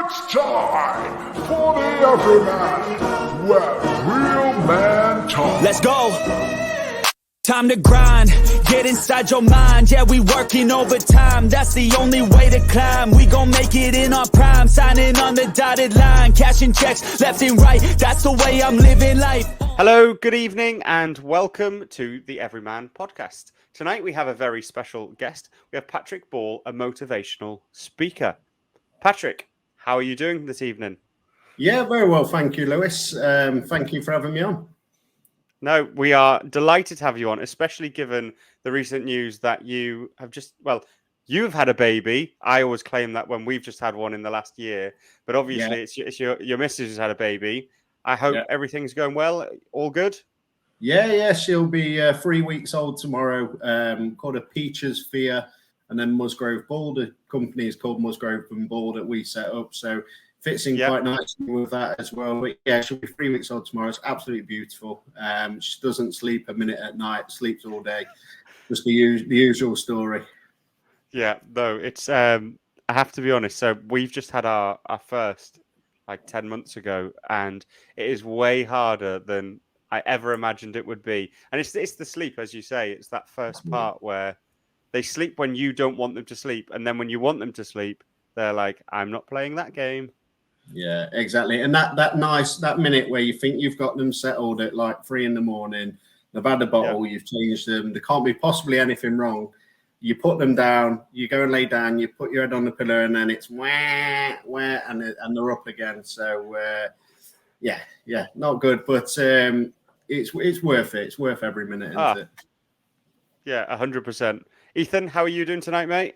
It's time for the Everyman, where real man talk. Let's go. Time to grind, get inside your mind. Yeah, we working overtime. That's the only way to climb. We gon' make it in our prime. Signing on the dotted line, cashing checks left and right. That's the way I'm living life. Hello, good evening, and welcome to the Everyman Podcast. Tonight we have a very special guest. We have Patrick Ball, a motivational speaker. Patrick, how are you doing this evening? Yeah, very well, thank you, Lewis. Thank you for having me on. No, we are delighted to have you on, especially given the recent news that you have you've had a baby. I always claim that when we've just had one in the last year, but obviously it's your missus has had a baby. I hope everything's going well. All good? Yeah, she'll be 3 weeks old tomorrow, called a Peaches Fear, and then Musgrove Ball. The company is called Musgrove and Ball that we set up, so fits in quite nicely with that as well. But yeah, she'll be 3 weeks old tomorrow. It's absolutely beautiful. She doesn't sleep a minute at night, sleeps all day. Just the usual story. Yeah, no, it's I have to be honest. So we've just had our first like 10 months ago, and it is way harder than I ever imagined it would be. And it's the sleep, as you say. It's that first part where they sleep when you don't want them to sleep, and then when you want them to sleep, they're like, "I'm not playing that game." Yeah, exactly. And that minute where you think you've got them settled at like 3 a.m, they've had a bottle, you've changed them, there can't be possibly anything wrong. You put them down, you go and lay down, you put your head on the pillow, and then it's wah, and they're up again. So yeah, not good, but it's worth it. It's worth every minute, isn't it? Yeah, 100%. Ethan, how are you doing tonight, mate?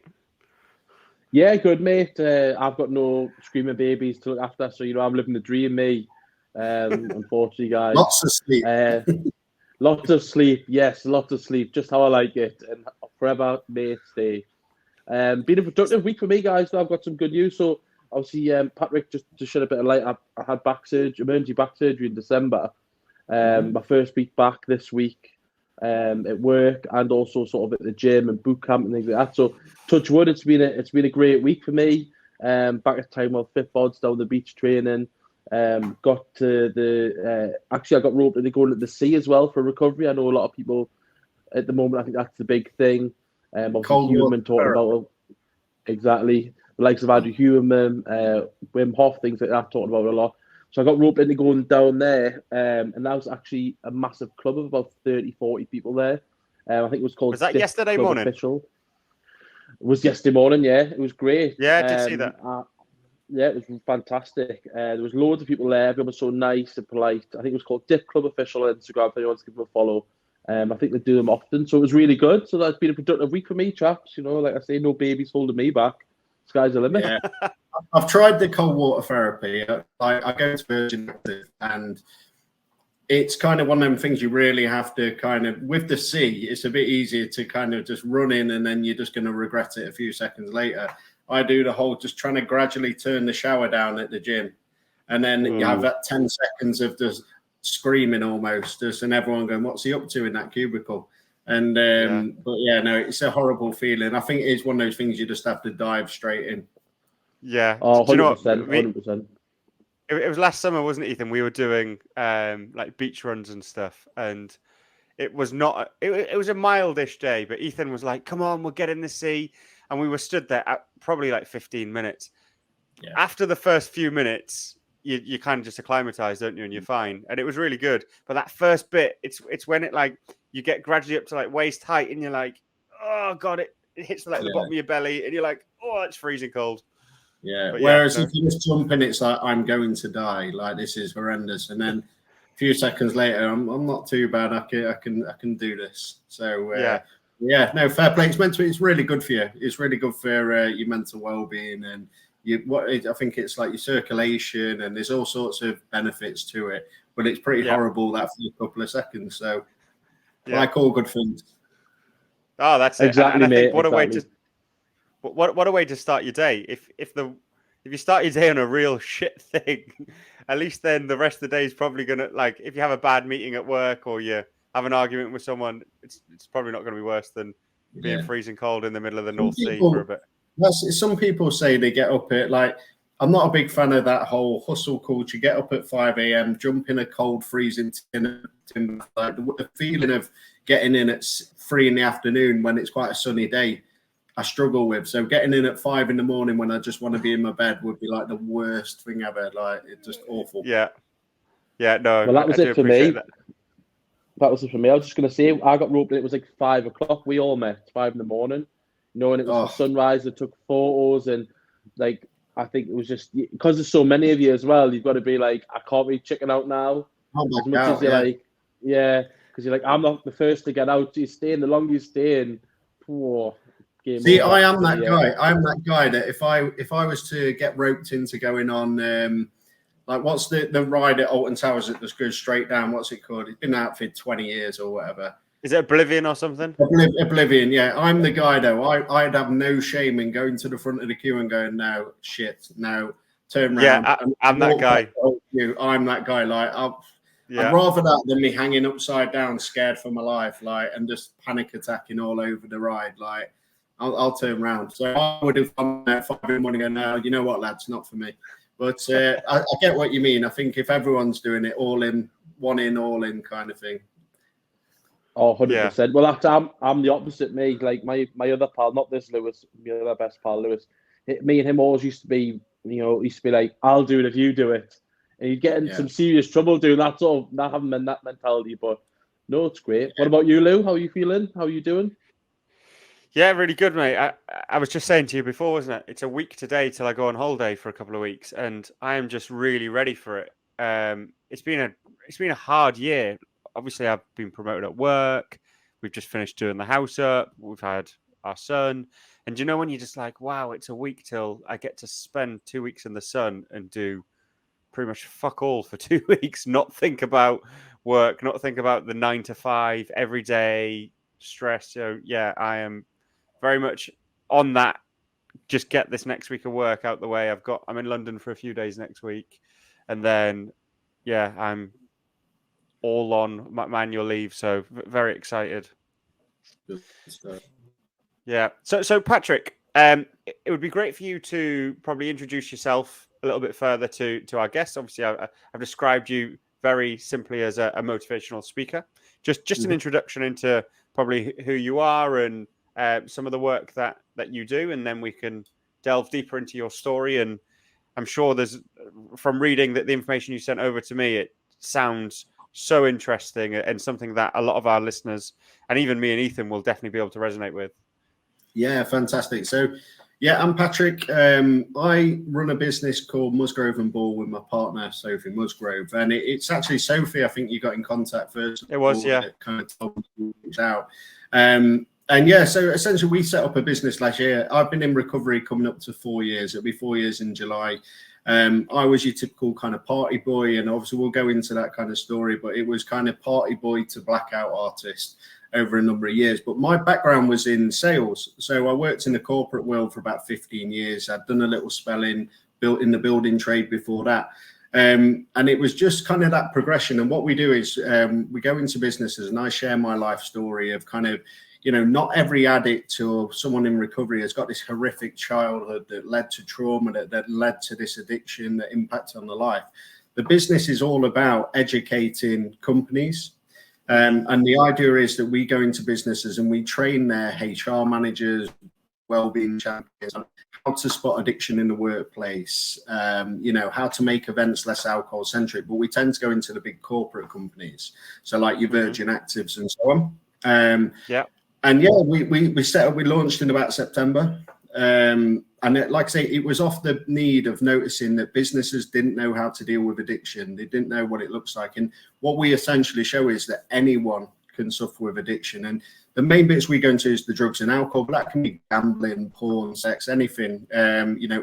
Yeah, good, mate. I've got no screaming babies to look after, so I'm living the dream, me. Unfortunately, guys. Lots of sleep. Lots of sleep. Yes, lots of sleep. Just how I like it, and forever may it stay. Been a productive week for me, guys. So I've got some good news. So obviously, Patrick, just to shed a bit of light, I had emergency back surgery in December. My first week back this week. At work and also sort of at the gym and boot camp and things like that. So touch wood, it's been a great week for me. Back at time of fifth odds down the beach training. Got to the actually I got roped into going to the sea as well for recovery. I know a lot of people at the moment. I think that's the big thing. Obviously Human talking about exactly the likes of Andrew Human, Wim Hof, things like that, talking about it a lot. So I got roped into going down there, and that was actually a massive club of about 30, 40 people there. I think it was called... Was that yesterday morning? Official. It was yesterday morning, yeah. It was great. Yeah, I did see that. Yeah, it was fantastic. There was loads of people there. Everyone was so nice and polite. I think it was called Dip Club Official on Instagram, if anyone wants to give them a follow. I think they do them often, so it was really good. So that's been a productive week for me, chaps. Like I say, no babies holding me back. Sky's the limit. Yeah. I've tried the cold water therapy. I go to Virgin Active, and it's kind of one of them things you really have to kind of, with the sea, it's a bit easier to kind of just run in and then you're just going to regret it a few seconds later. I do the whole just trying to gradually turn the shower down at the gym. And then you have that 10 seconds of just screaming almost, and everyone going, what's he up to in that cubicle? And but yeah, no, it's a horrible feeling. I think it is one of those things you just have to dive straight in. Yeah. Oh, 100%, 100%. It was last summer, wasn't it, Ethan? We were doing like beach runs and stuff, and it was not. It was a mildish day, but Ethan was like, "Come on, we'll get in the sea," and we were stood there at probably like 15 minutes. Yeah. After the first few minutes, you kind of just acclimatize, don't you? And you're fine, and it was really good. But that first bit, it's when it like you get gradually up to like waist height, and you're like, "Oh God!" It hits like the bottom of your belly, and you're like, "Oh, it's freezing cold." Yeah. Whereas if you just jump in, it's like I'm going to die. Like this is horrendous. And then a few seconds later, I'm not too bad. I can do this. So no, fair play. It's really good for you. It's really good for your mental well-being, and I think it's like your circulation, and there's all sorts of benefits to it. But it's pretty horrible that for a couple of seconds. So like all good things. Oh, that's it. Exactly, and I think mate. What a way to start your day. If you start your day on a real shit thing, at least then the rest of the day is probably gonna, like, if you have a bad meeting at work or you have an argument with someone, it's probably not going to be worse than being freezing cold in the middle of the North Sea for a bit. Some people say they get up at like I'm not a big fan of that whole hustle culture. Get up at 5 a.m., jump in a cold, freezing tin. Like the feeling of getting in at 3 in the afternoon when it's quite a sunny day, I struggle with. So getting in at 5 in the morning when I just want to be in my bed would be like the worst thing ever. Like, it's just awful. Yeah. No. Well, that was I it for me. that. That was it for me. I was just going to say, I got roped in. It was like 5 o'clock. We all met 5 in the morning. You know, and it was the sunrise. That took photos, and like I think it was just because there's so many of you as well. You've got to be like, I can't be checking out now. As much as you're like, because you're like, I'm not the first to get out. You stay in the longer you stay in. See, I am that guy. I'm that guy that if I was to get roped into going on. Like, what's the ride at Alton Towers that just goes straight down? What's it called? It's been out for 20 years or whatever. Is it Oblivion or something? Oblivion, yeah. I'm the guy, though. I'd have no shame in going to the front of the queue and going, no, shit, no, turn around. Yeah, I'm that guy. I'm that guy. Like, I'd rather that than me hanging upside down, scared for my life, like, and just panic attacking all over the ride. Like, I'll turn around. So I would have gone there 5 in the morning and go, no, you know what, lads, not for me. But I get what you mean. I think if everyone's doing it all in, one in, all in kind of thing. Oh, 100%. Yeah. Well, I'm the opposite, me. Like my other pal, not this Lewis, my other best pal, Lewis. Me and him always used to be, like, I'll do it if you do it. And you get in some serious trouble doing that, sort of not having that mentality. But no, it's great. Yeah. What about you, Lou? How are you feeling? How are you doing? Yeah, really good, mate. I was just saying to you before, wasn't it? It's a week today till I go on holiday for a couple of weeks, and I am just really ready for it. It's been a hard year. Obviously, I've been promoted at work. We've just finished doing the house up. We've had our son, and when you're just like, wow, it's a week till I get to spend 2 weeks in the sun and do pretty much fuck all for 2 weeks, not think about work, not think about the 9 to 5 every day stress. So yeah, I am very much on that. Just get this next week of work out the way. I'm in London for a few days next week, and then I'm all on my annual leave. So very excited. Yeah. So Patrick, it would be great for you to probably introduce yourself a little bit further to our guests. Obviously, I've described you very simply as a motivational speaker. Just an introduction into probably who you are and some of the work that you do, and then we can delve deeper into your story. And I'm sure from reading the information you sent over to me, it sounds so interesting and something that a lot of our listeners and even me and Ethan will definitely be able to resonate with. Yeah, fantastic. So I'm Patrick. I run a business called Musgrove and Ball with my partner, Sophie Musgrove. And it's actually Sophie, I think you got in contact first. It was, yeah. That kind of told me to reach out. So essentially we set up a business last year. I've been in recovery coming up to 4 years. It'll be 4 years in July. I was your typical kind of party boy, and obviously we'll go into that kind of story, but it was kind of party boy to blackout artist over a number of years. But my background was in sales. So I worked in the corporate world for about 15 years. I'd done a little spell in the building trade before that. And it was just kind of that progression. And what we do is we go into businesses and I share my life story of kind of, not every addict or someone in recovery has got this horrific childhood that led to trauma, that led to this addiction, that impacted on the life. The business is all about educating companies. And the idea is that we go into businesses and we train their HR managers, wellbeing champions, on how to spot addiction in the workplace, how to make events less alcohol centric. But we tend to go into the big corporate companies, so like your Virgin Actives and so on. We launched in about September. And like I say, it was off the need of noticing that businesses didn't know how to deal with addiction. They didn't know what it looks like. And what we essentially show is that anyone can suffer with addiction. And the main bits we go into is the drugs and alcohol, but that can be gambling, porn, sex, anything,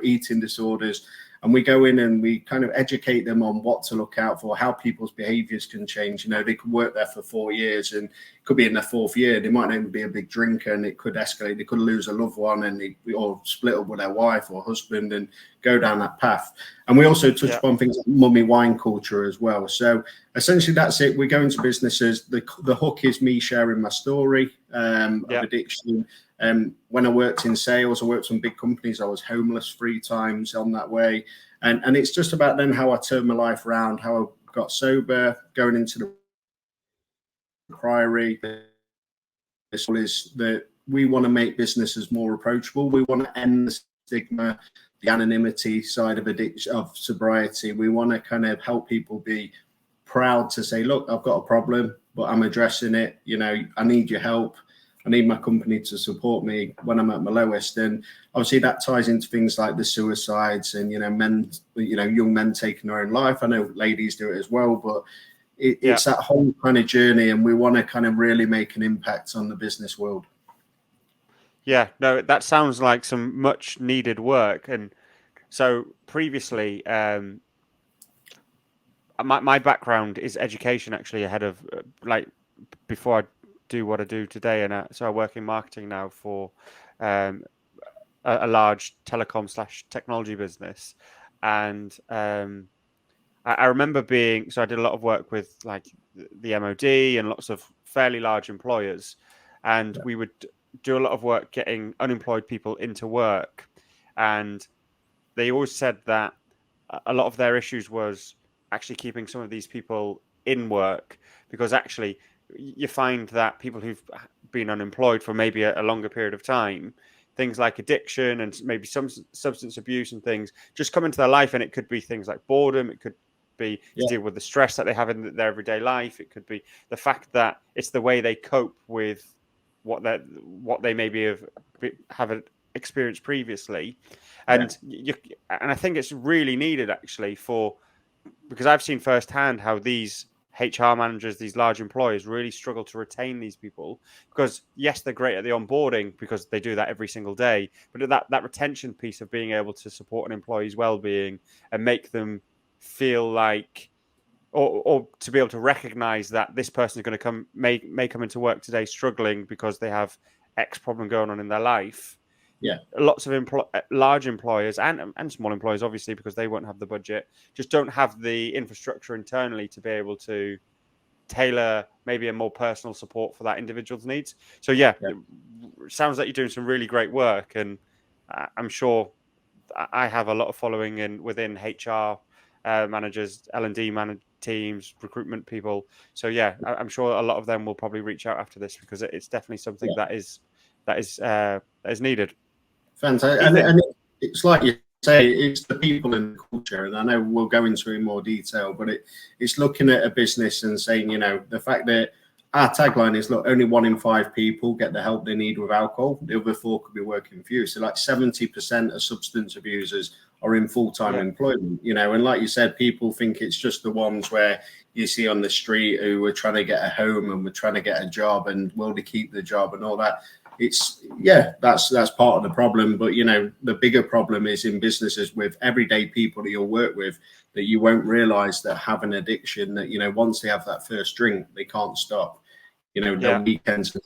eating disorders. And we go in and we kind of educate them on what to look out for, how people's behaviors can change. They could work there for 4 years and could be in their 4th year. They might not even be a big drinker, and it could escalate. They could lose a loved one, or split up with their wife or husband and go down that path. And we also touch upon things like mummy wine culture as well. So essentially, that's it. We go into businesses. The hook is me sharing my story of addiction. When I worked in sales, I worked on big companies. I was homeless 3 times on that way. And it's just about then how I turned my life around, how I got sober, going into the priory. This is that we want to make businesses more approachable. We want to end the stigma, the anonymity side of addiction, of sobriety. We want to kind of help people be proud to say, look, I've got a problem, but I'm addressing it. You know, I need your help. I need my company to support me when I'm at my lowest. And obviously that ties into things like the suicides and, young men taking their own life. I know ladies do it as well, but it's that whole kind of journey. And we want to kind of really make an impact on the business world. Yeah, no, that sounds like some much needed work. And so previously, my background is education, actually, ahead of before I do what I do today. And so I work in marketing now for a large telecom/technology business. And I remember so I did a lot of work with like the MOD and lots of fairly large employers. And we would do a lot of work getting unemployed people into work. And they always said that a lot of their issues was actually keeping some of these people in work, because actually you find that people who've been unemployed for maybe a longer period of time, things like addiction and maybe some substance abuse and things just come into their life. And it could be things like boredom. It could be to deal with the stress that they have in their everyday life. It could be the fact that it's the way they cope with what they maybe have experienced previously. And and I think it's really needed, actually, because I've seen firsthand how these HR managers, these large employers, really struggle to retain these people, because yes, they're great at the onboarding because they do that every single day, but that retention piece of being able to support an employee's well-being and make them feel like, or to be able to recognize that this person is going to may come into work today struggling because they have X problem going on in their life. Yeah, lots of large employers and small employers, obviously, because they won't have the budget, just don't have the infrastructure internally to be able to tailor maybe a more personal support for that individual's needs. So it sounds like you're doing some really great work, and I'm sure I have a lot of following within HR managers, L&D teams, recruitment people. So I'm sure a lot of them will probably reach out after this, because it's definitely something that is needed. Fantastic. And it's like you say, it's the people and the culture. And I know we'll go into it in more detail, but it's looking at a business and saying, the fact that our tagline is, look, only 1 in 5 people get the help they need with alcohol. The other 4 could be working for you. So like 70% of substance abusers are in full-time employment, and like you said, people think it's just the ones where you see on the street who are trying to get a home and we're trying to get a job and will they keep the job and all that. That's part of the problem. But, the bigger problem is in businesses with everyday people that you'll work with, that you won't realize that have an addiction, that, once they have that first drink, they can't stop. The weekends are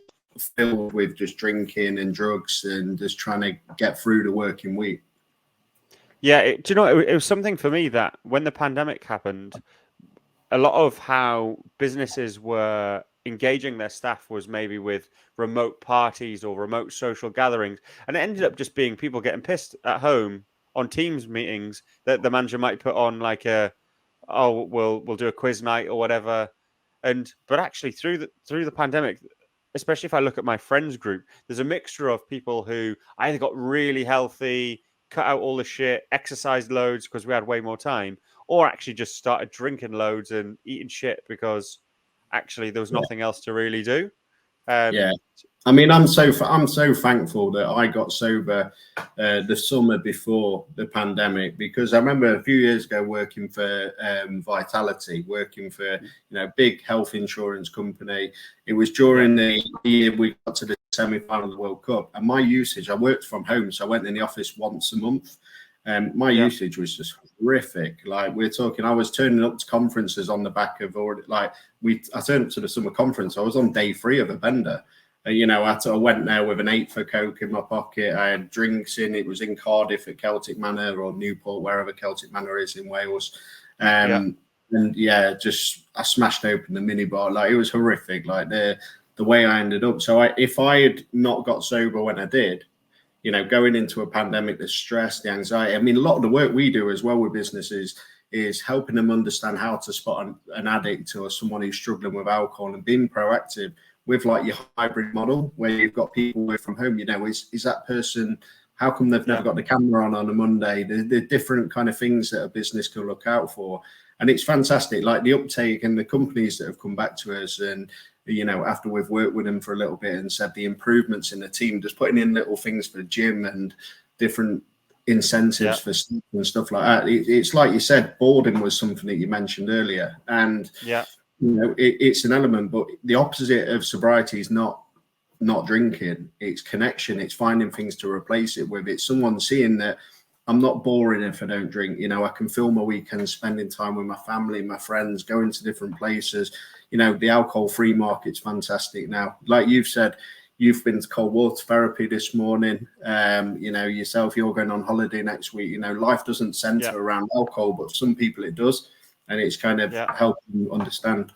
filled with just drinking and drugs and just trying to get through the working week. Yeah, it was something for me that when the pandemic happened, a lot of how businesses were engaging their staff was maybe with remote parties or remote social gatherings. And it ended up just being people getting pissed at home on Teams meetings that the manager might put on like we'll do a quiz night or whatever. But actually through the pandemic, especially if I look at my friends group, there's a mixture of people who either got really healthy, cut out all the shit, exercised loads because we had way more time, or actually just started drinking loads and eating shit because actually there was nothing else to really do. I mean, I'm so thankful that I got sober the summer before the pandemic, because I remember a few years ago working for Vitality, working for big health insurance company. It was during the year we got to the semi-final of the World Cup, and my usage, I worked from home, so I went in the office once a month, My usage was just horrific. Like we're talking, I was turning up to conferences on the back of already. Like I turned up to the summer conference. I was on day 3 of a bender. I went there with an 8 for Coke in my pocket. I had drinks in. It was in Cardiff at Celtic Manor or Newport, wherever Celtic Manor is in Wales. And just I smashed open the minibar. Like it was horrific. Like the way I ended up. So if I had not got sober when I did, going into a pandemic, the stress, the anxiety. I mean, a lot of the work we do as well with businesses is helping them understand how to spot an addict or someone who's struggling with alcohol and being proactive with like your hybrid model where you've got people work from home. Is that person, how come they've never got the camera on a Monday? The different kind of things that a business can look out for. And it's fantastic, like the uptake and the companies that have come back to us and, after we've worked with them for a little bit and said the improvements in the team, just putting in little things for the gym and different incentives for stuff and stuff like that. It's like you said, boredom was something that you mentioned earlier. And, it's an element, but the opposite of sobriety is not drinking. It's connection. It's finding things to replace it with. It's someone seeing that I'm not boring if I don't drink. I can fill my weekends spending time with my family, my friends, going to different places. The alcohol-free market's fantastic now. Like you've said, you've been to cold water therapy this morning. Yourself, you're going on holiday next week. Life doesn't center around alcohol, but some people it does. And it's kind of helping you understand.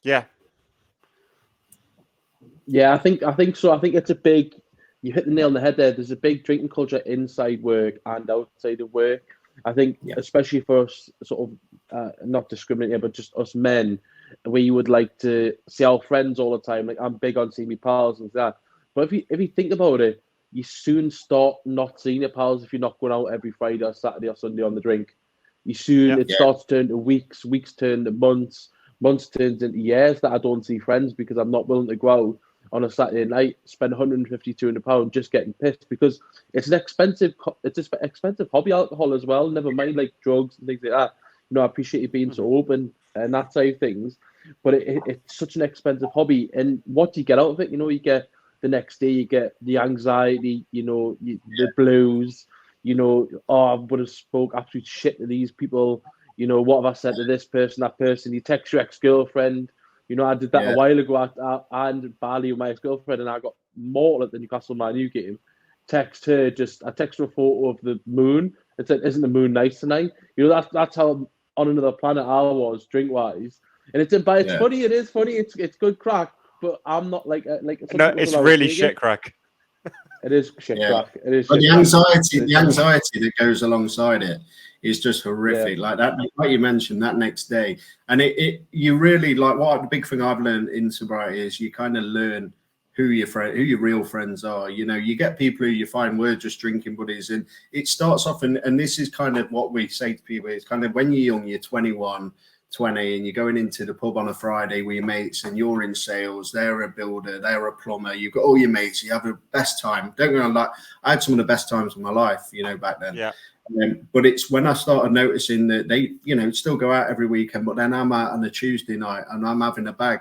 Yeah, I think so. I think it's a big, you hit the nail on the head there. There's a big drinking culture inside work and outside of work. I think, especially for us, sort of not discriminating, but just us men, we would like to see our friends all the time. Like I'm big on seeing my pals and that. But if you think about it, you soon start not seeing your pals if you're not going out every Friday or Saturday or Sunday on the drink. You soon it starts to turn to weeks turn to months turns into years that I don't see friends because I'm not willing to go out on a Saturday night, spend 150, 200 pounds just getting pissed because it's an expensive hobby, alcohol as well. Never mind like drugs and things like that. I appreciate you being so open and that side of things, but it's such an expensive hobby. And what do you get out of it? You get the next day, you get the anxiety, the blues. I would have spoke absolute shit to these people. What have I said to this person, that person? You text your ex-girlfriend. I did that a while ago. I ended Bali with my ex-girlfriend and I got mortal at the Newcastle Man U game. I text her a photo of the moon. It said, "Isn't the moon nice tonight?" That's how on another planet I was drink-wise. And it's funny. It is funny. It's good crack. But I'm not like no, it's really shit crack. It is shit crack. It is. But the anxiety that goes alongside it is just horrific. Like that, like you mentioned, that next day, and you really like what the big thing I've learned in sobriety is you kind of learn who your real friends are. You get people who you find were just drinking buddies, and it starts off, and this is kind of what we say to people. It's kind of when you're young, you're 21. 20 and you're going into the pub on a Friday with your mates and you're in sales, they're a builder, they're a plumber, you've got all your mates, you have the best time. Don't get me wrong, I had some of the best times of my life, back then. But it's when I started noticing that they, still go out every weekend, but then I'm out on a Tuesday night and I'm having a bag.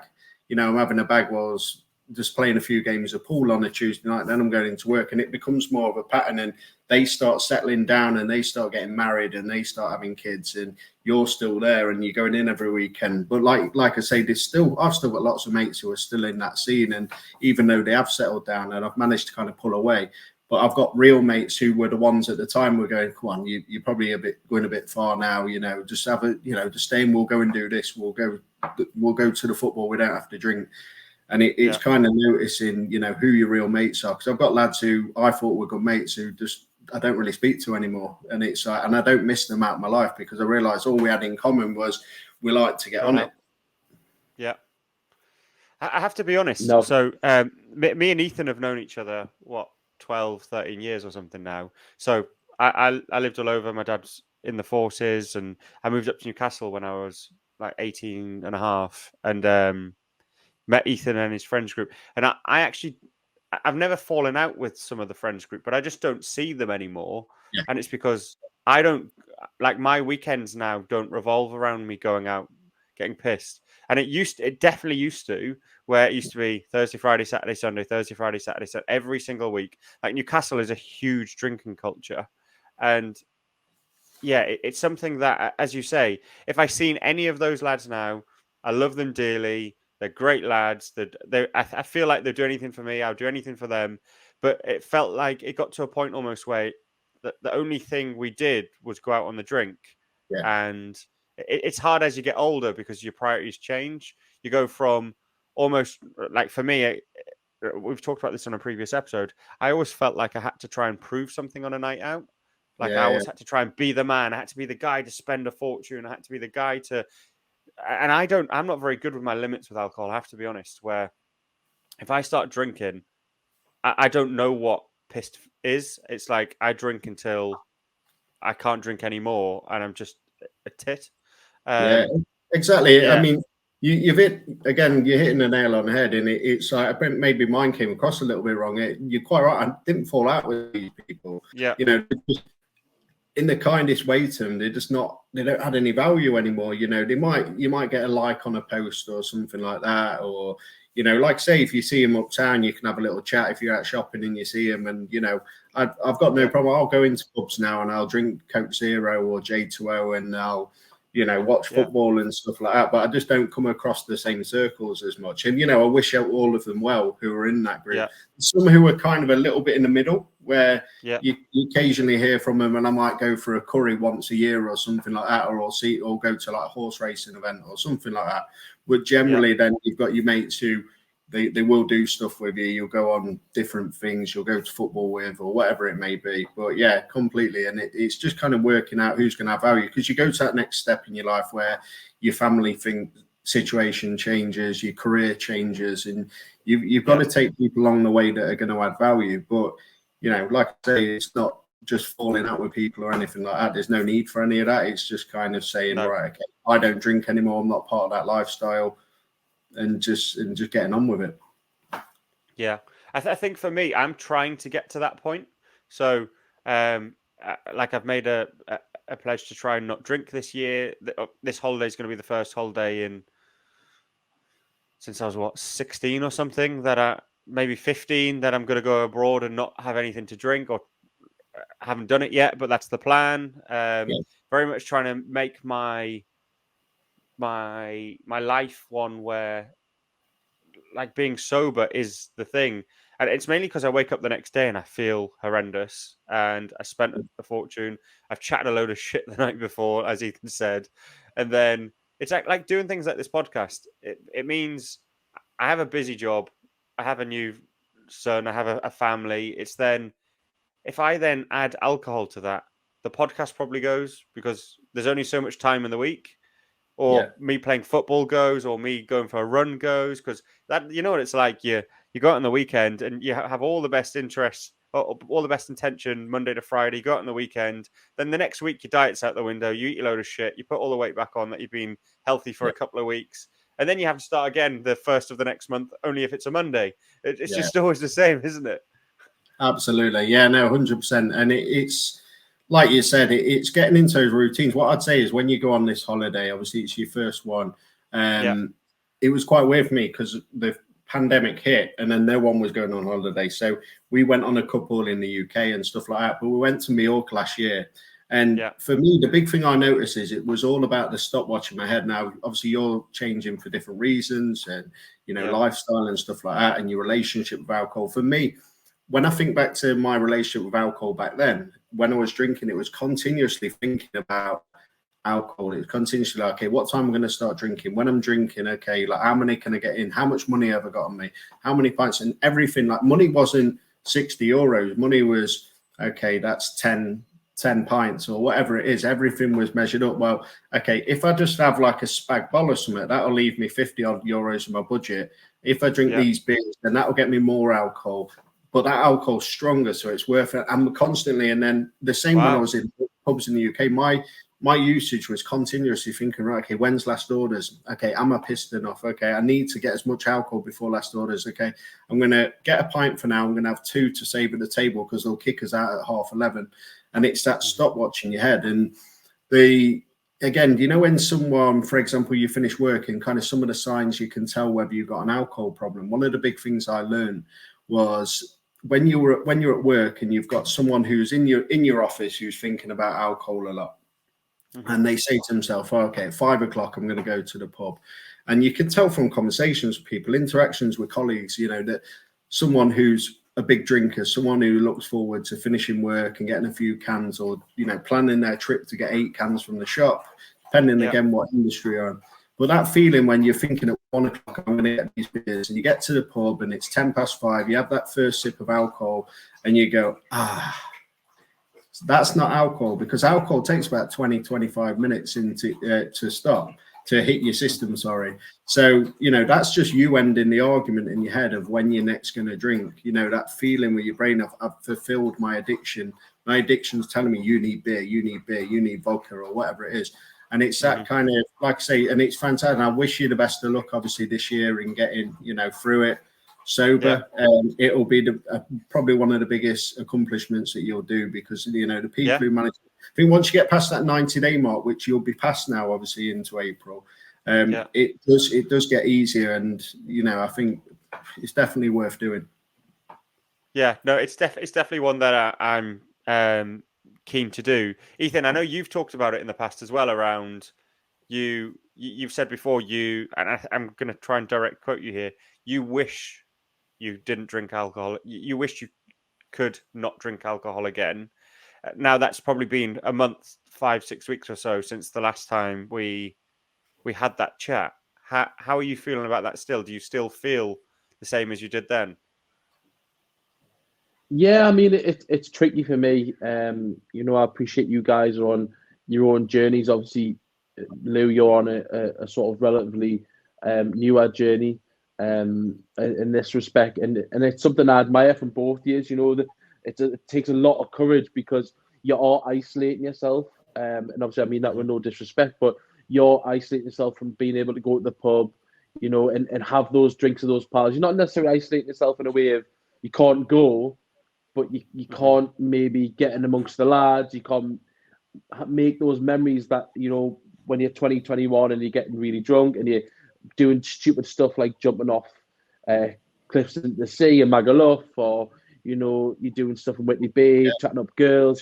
I'm having a bag whilst just playing a few games of pool on a Tuesday night, then I'm going into work, and it becomes more of a pattern, and they start settling down and they start getting married and they start having kids, and you're still there and you're going in every weekend. But like I say, I've still got lots of mates who are still in that scene, and even though they have settled down and I've managed to kind of pull away, but I've got real mates who were the ones at the time were going, come on, you're probably going a bit far now, just have just stay and we'll go and do this, we'll go to the football, we don't have to drink. And it's kind of noticing, who your real mates are. Because I've got lads who I thought were good mates who just I don't really speak to anymore. And it's and I don't miss them out of my life because I realised all we had in common was we like to get on it. Yeah. I have to be honest. No. So me and Ethan have known each other, 12, 13 years or something now. So I lived all over. My dad's in the forces and I moved up to Newcastle when I was like 18 and a half. And met Ethan and his friends group, and I've never fallen out with some of the friends group, but I just don't see them anymore. Yeah. And it's because I don't like my weekends now don't revolve around me going out getting pissed. And it definitely used to, where it used to be Thursday, Friday, Saturday, Sunday, Thursday, Friday, Saturday, Sunday, every single week. Like Newcastle is a huge drinking culture, And yeah, it's something that, as you say, if I seen any of those lads now, I love them dearly. They're great lads. I feel like they'll do anything for me. I'll do anything for them. But it felt like it got to a point almost where the only thing we did was go out on the drink. Yeah. And it's hard as you get older because your priorities change. You go from almost like, for me, we've talked about this on a previous episode. I always felt like I had to try and prove something on a night out. Like I always had to try and be the man. I had to be the guy to spend a fortune. I had to be the guy to, and I'm not very good with my limits with alcohol. I have to be honest, where if I start drinking, I don't know what pissed is. It's like I drink until I can't drink anymore and I'm just a tit. Yeah, exactly. Yeah. I mean, you've hit, again, you're hitting the nail on the head, and it's like, I think maybe mine came across a little bit wrong. You're quite right. I didn't fall out with these people. Yeah. You know, just in the kindest way to them, they don't add any value anymore. You know, you might get a like on a post or something like that, or, you know, like say if you see them uptown, you can have a little chat if you're out shopping and you see them. And, you know, I've got no problem. I'll go into pubs now and I'll drink Coke Zero or J2O and I'll, you know, watch football and stuff like that. But I just don't come across the same circles as much. And, you know, I wish out all of them well who are in that group. Yeah. Some who are kind of a little bit in the middle where you occasionally hear from them, and I might go for a curry once a year or something like that, or go to like a horse racing event or something like that. But generally then you've got your mates who they will do stuff with you. You'll go on different things. You'll go to football with or whatever it may be. But yeah, completely. And it's just kind of working out who's going to have value, because you go to that next step in your life where your family situation changes, your career changes, and you've got to take people along the way that are going to add value. But, you know, like I say, it's not just falling out with people or anything like that. There's no need for any of that. It's just kind of saying, right, okay, I don't drink anymore. I'm not part of that lifestyle. And just getting on with it. Yeah, I think for me, I'm trying to get to that point. So, like I've made a pledge to try and not drink this year. This holiday is going to be the first holiday since I was 16 or something, maybe 15, that I'm going to go abroad and not have anything to drink, or I haven't done it yet, but that's the plan. Very much trying to make my life one where, like, being sober is the thing. And it's mainly because I wake up the next day and I feel horrendous and I spent a fortune. I've chatted a load of shit the night before, as Ethan said. And then it's like doing things like this podcast. It means I have a busy job. I have a new son. I have a family. It's then, if I then add alcohol to that, the podcast probably goes, because there's only so much time in the week. Or me playing football goes, or me going for a run goes, because that, you know what it's like. You go out on the weekend and you have all the best interests, all the best intention Monday to Friday. You go out on the weekend, then the next week your diet's out the window. You eat a load of shit. You put all the weight back on that you've been healthy for a couple of weeks, and then you have to start again the first of the next month, only if it's a Monday. It's just always the same, isn't it? Absolutely, yeah, no, 100%, and it's. Like you said, it's getting into those routines. What I'd say is when you go on this holiday, obviously it's your first one. It was quite weird for me because the pandemic hit and then no one was going on holiday. So we went on a couple in the UK and stuff like that. But we went to Mallorca last year. And for me, the big thing I noticed is it was all about the stopwatch in my head. Now, obviously, you're changing for different reasons and, you know, lifestyle and stuff like that, and your relationship with alcohol. For me, when I think back to my relationship with alcohol back then, when I was drinking, it was continuously thinking about alcohol. It was continuously like, okay, what time am I going to start drinking? When I'm drinking, okay, like how many can I get in? How much money have I got on me? How many pints? And everything, like money wasn't 60 euros. Money was, okay, that's 10 pints or whatever it is. Everything was measured up. Well, okay, if I just have like a spag bol or something, that'll leave me 50 odd euros in my budget. If I drink these beers, then that'll get me more alcohol. But that alcohol's stronger, so it's worth it. I'm constantly, and then the same when I was in pubs in the UK, my usage was continuously thinking, right, okay, when's last orders? Okay, am I pissed enough? Okay, I need to get as much alcohol before last orders. Okay, I'm going to get a pint for now. I'm going to have 2 to save at the table because they'll kick us out at 11:30. And it's that stopwatch in your head. And again, you know, when someone, for example, you finish work and kind of some of the signs you can tell whether you've got an alcohol problem. One of the big things I learned was when you're at work and you've got someone who's in your office who's thinking about alcohol a lot, and they say to themselves, okay, at 5 o'clock, I'm going to go to the pub. And you can tell from conversations with people, interactions with colleagues, that someone who's a big drinker, someone who looks forward to finishing work and getting a few cans, or, planning their trip to get 8 cans from the shop, depending again what industry you're in. But that feeling when you're thinking at 1 o'clock, I'm going to get these beers, and you get to the pub and it's 5:10, you have that first sip of alcohol and you go, that's not alcohol, because alcohol takes about 20-25 minutes to hit your system. So that's just you ending the argument in your head of when you're next going to drink. That feeling with your brain of, I've fulfilled my addiction. My addiction's telling me you need beer, you need vodka, or whatever it is. And it's that kind of, like I say, and it's fantastic. And I wish you the best of luck, obviously, this year in getting through it sober. It'll be probably one of the biggest accomplishments that you'll do, because the people who manage, I think once you get past that 90-day mark, which you'll be past now, obviously into April, it does get easier, and I think it's definitely worth doing. Yeah, no, it's definitely one that I'm keen to do. Ethan, I know you've talked about it in the past as well, around you've said before, and I'm going to try and direct quote you here, you wish you didn't drink alcohol. You wish you could not drink alcohol again. Now that's probably been a month, 5-6 weeks or so since the last time we had that chat. How are you feeling about that still? Do you still feel the same as you did then? Yeah, I mean, it's tricky for me. I appreciate you guys are on your own journeys. Obviously, Lou, you're on a sort of relatively newer journey in this respect, and it's something I admire from both years. That it takes a lot of courage, because you are isolating yourself, and obviously I mean that with no disrespect, but you're isolating yourself from being able to go to the pub, and have those drinks with those pals. You're not necessarily isolating yourself in a way of you can't go, but you can't maybe get in amongst the lads. You can't make those memories that when you're 20, 21 and you're getting really drunk and you're doing stupid stuff like jumping off cliffs into the sea in Magaluf, or you're doing stuff in Whitley Bay, chatting up girls,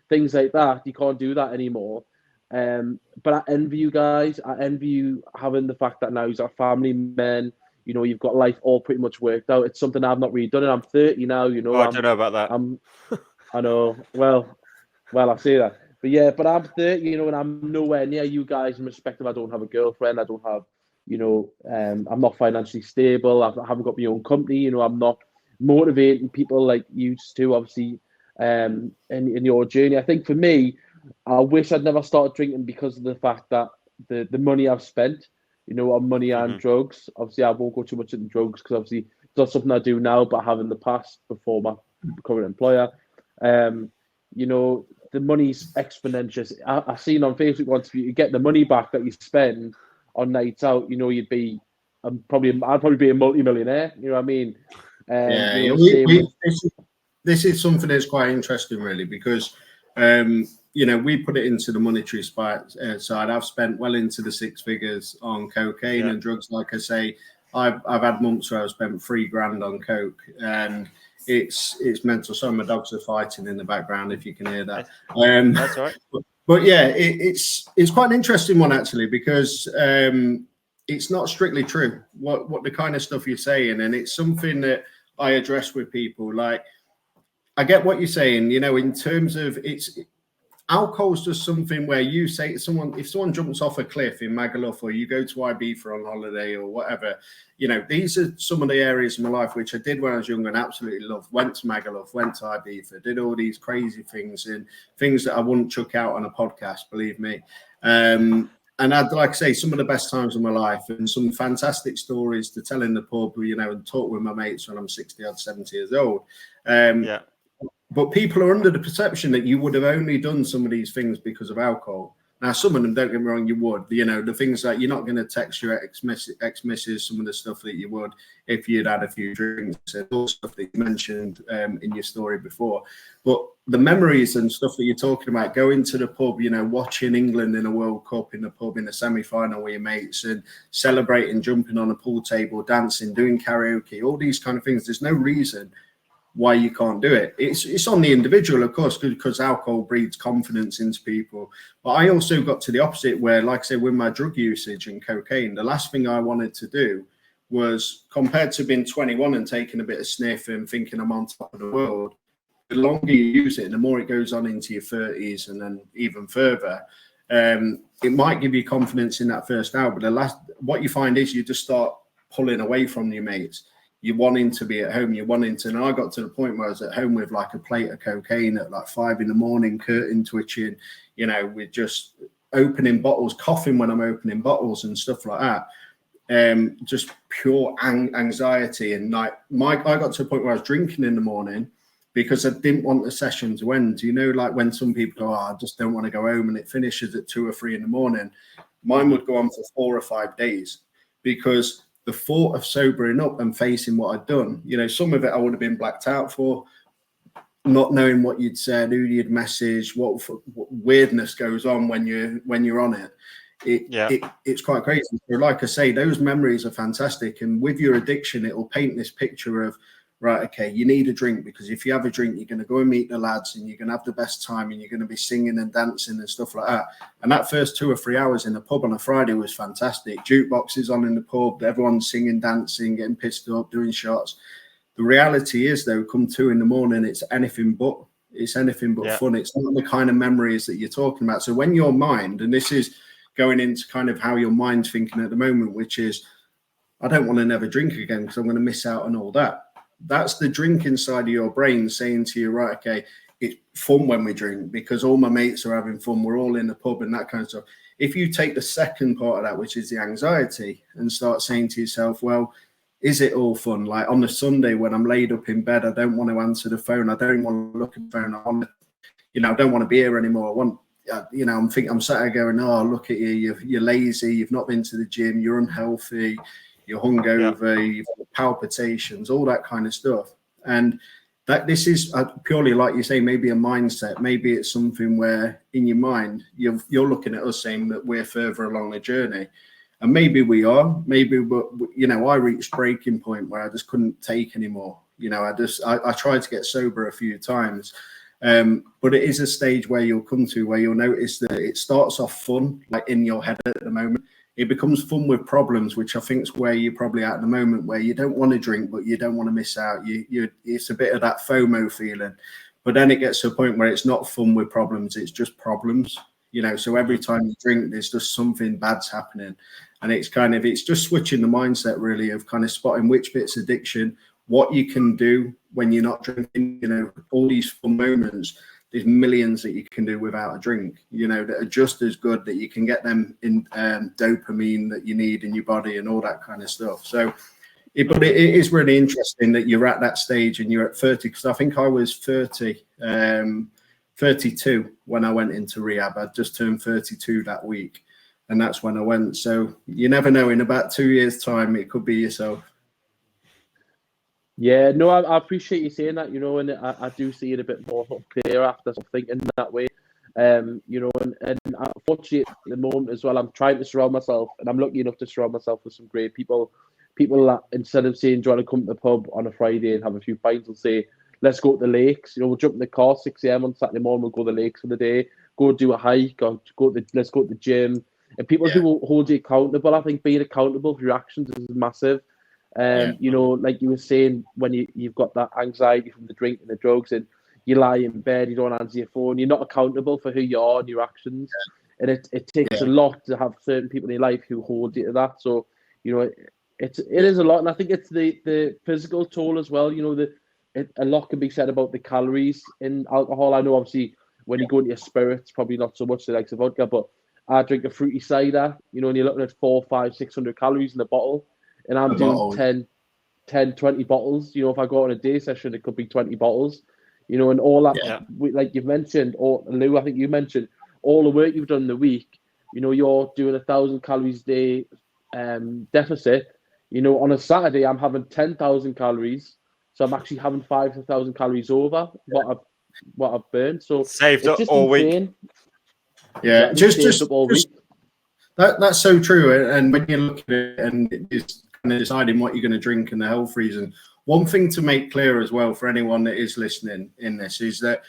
things like that. You can't do that anymore. But I envy you guys. I envy you having the fact that now you're family men. You've got life all pretty much worked out. It's something I've not really done, and I'm 30 now. I don't know about that. I know. Well, I say that. But I'm 30, and I'm nowhere near you guys in respect of I don't have a girlfriend. I don't have, I'm not financially stable. I haven't got my own company. I'm not motivating people like you used to, obviously, in your journey. I think for me, I wish I'd never started drinking, because of the fact that the money I've spent, on money and drugs. Obviously, I won't go too much into drugs, because obviously it's not something I do now, but I have in the past before my current employer. The money's exponential. I've seen on Facebook once, if you get the money back that you spend on nights out, you'd be, I'd probably be a multi-millionaire. You know what I mean? This is something that's quite interesting, really, because we put it into the monetary side. I've spent well into the 6 figures on cocaine and drugs. Like I say, I've had months where I've spent $3,000 on coke, and it's mental. So my dogs are fighting in the background, if you can hear that. That's all right. But yeah, it's quite an interesting one, actually, because it's not strictly true what the kind of stuff you're saying, and it's something that I address with people. Like, I get what you're saying, in terms of alcohol's just something where you say to someone, if someone jumps off a cliff in Magaluf, or you go to Ibiza on holiday or whatever, these are some of the areas of my life which I did when I was younger and absolutely loved. Went to Magaluf, went to Ibiza, did all these crazy things, and things that I wouldn't chuck out on a podcast, believe me. And I'd like to say some of the best times of my life, and some fantastic stories to tell in the pub, and talk with my mates when I'm 60 or 70 years old. But people are under the perception that you would have only done some of these things because of alcohol. Now, some of them, don't get me wrong, you would. The things that you're not going to text your ex-missus, some of the stuff that you would if you'd had a few drinks, and all stuff that you mentioned in your story before. But the memories and stuff that you're talking about, going to the pub, watching England in a World Cup in the pub in a semi-final with your mates, and celebrating, jumping on a pool table, dancing, doing karaoke, all these kind of things. There's no reason why you can't do it. It's on the individual, of course, because alcohol breeds confidence into people. But I also got to the opposite where, like I said, with my drug usage and cocaine, the last thing I wanted to do was, compared to being 21 and taking a bit of sniff and thinking I'm on top of the world, the longer you use it, the more it goes on into your 30s and then even further. It might give you confidence in that first hour, but what you find is you just start pulling away from your mates. You're wanting to be at home. You're wanting to. And I got to the point where I was at home with like a plate of cocaine at like 5 a.m, curtain twitching, with just opening bottles, coughing when I'm opening bottles and stuff like that. Just pure anxiety. And like I got to a point where I was drinking in the morning because I didn't want the session to end. Like when some people go, I just don't want to go home, and it finishes at 2 or 3 in the morning. Mine would go on for 4 or 5 days because the thought of sobering up and facing what I'd done, some of it I would have been blacked out for, not knowing what you'd said, who you'd messaged, what weirdness goes on when you're on it. It's quite crazy. So like I say, those memories are fantastic. And with your addiction, it will paint this picture of, right, okay, you need a drink, because if you have a drink, you're going to go and meet the lads and you're going to have the best time and you're going to be singing and dancing and stuff like that. And that first 2 or 3 hours in the pub on a Friday was fantastic. Jukeboxes on in the pub, everyone's singing, dancing, getting pissed up, doing shots. The reality is, though, come 2 a.m, it's anything but. It's anything but fun. It's not the kind of memories that you're talking about. So when your mind, and this is going into kind of how your mind's thinking at the moment, which is, I don't want to never drink again because I'm going to miss out on all that. That's the drink inside of your brain saying to you, right, okay, it's fun when we drink because all my mates are having fun. We're all in the pub and that kind of stuff. If you take the second part of that, which is the anxiety, and start saying to yourself, well, is it all fun? Like on the Sunday when I'm laid up in bed, I don't want to answer the phone. I don't want to look at the phone. I don't want to be here anymore. I want, I'm sat here going, oh, look at you. You're lazy. You've not been to the gym. You're unhealthy. You're hungover, you've got palpitations, all that kind of stuff. And that this is purely, like you say, maybe a mindset. Maybe it's something where in your mind, you're looking at us saying that we're further along the journey. And maybe we are. Maybe, I reached breaking point where I just couldn't take anymore. I tried to get sober a few times. But it is a stage where you'll come to where you'll notice that it starts off fun, like in your head at the moment. It becomes fun with problems, which I think is where you're probably at the moment, where you don't want to drink, but you don't want to miss out. It's a bit of that FOMO feeling. But then it gets to a point where it's not fun with problems. It's just problems, So every time you drink, there's just something bad's happening. And it's just switching the mindset, really, of kind of spotting which bit's addiction, what you can do when you're not drinking, all these fun moments. There's millions that you can do without a drink, that are just as good, that you can get them in dopamine that you need in your body and all that kind of stuff. So, but it is really interesting that you're at that stage and you're at 30, because I think I was 32 when I went into rehab. I just turned 32 that week, and that's when I went. So you never know, in about 2 years' time, it could be yourself. Yeah, no, I appreciate you saying that, and I do see it a bit more clear after thinking that way, and unfortunately at the moment as well, I'm trying to surround myself, and I'm lucky enough to surround myself with some great people that instead of saying, do you want to come to the pub on a Friday and have a few pints, will say, let's go to the lakes, we'll jump in the car 6 a.m. on Saturday morning, we'll go to the lakes for the day, go do a hike, or let's go to the gym, and people who will hold you accountable. I think being accountable for your actions is massive. Like you were saying, when you've got that anxiety from the drink and the drugs, and you lie in bed, you don't answer your phone, you're not accountable for who you are and your actions. And it takes a lot to have certain people in your life who hold you to that. So, it is a lot. And I think it's the physical toll as well. A lot can be said about the calories in alcohol. I know obviously when you go into your spirits, probably not so much the likes of vodka, but I drink a fruity cider, and you're looking at 400, 500, 600 calories in a bottle. And I'm doing 10, 20 bottles. If I go on a day session, it could be 20 bottles, and all that, like you've mentioned, or Lou, I think you mentioned, all the work you've done in the week, you're doing 1,000 calories a day deficit. On a Saturday, I'm having 10,000 calories. So I'm actually having 5,000 calories over what I've burned. So saved it's up just all insane. week. Yeah, just up all week. That's so true. And when you look at it and it's kind of deciding what you're going to drink and the health reason, one thing to make clear as well for anyone that is listening in this is that,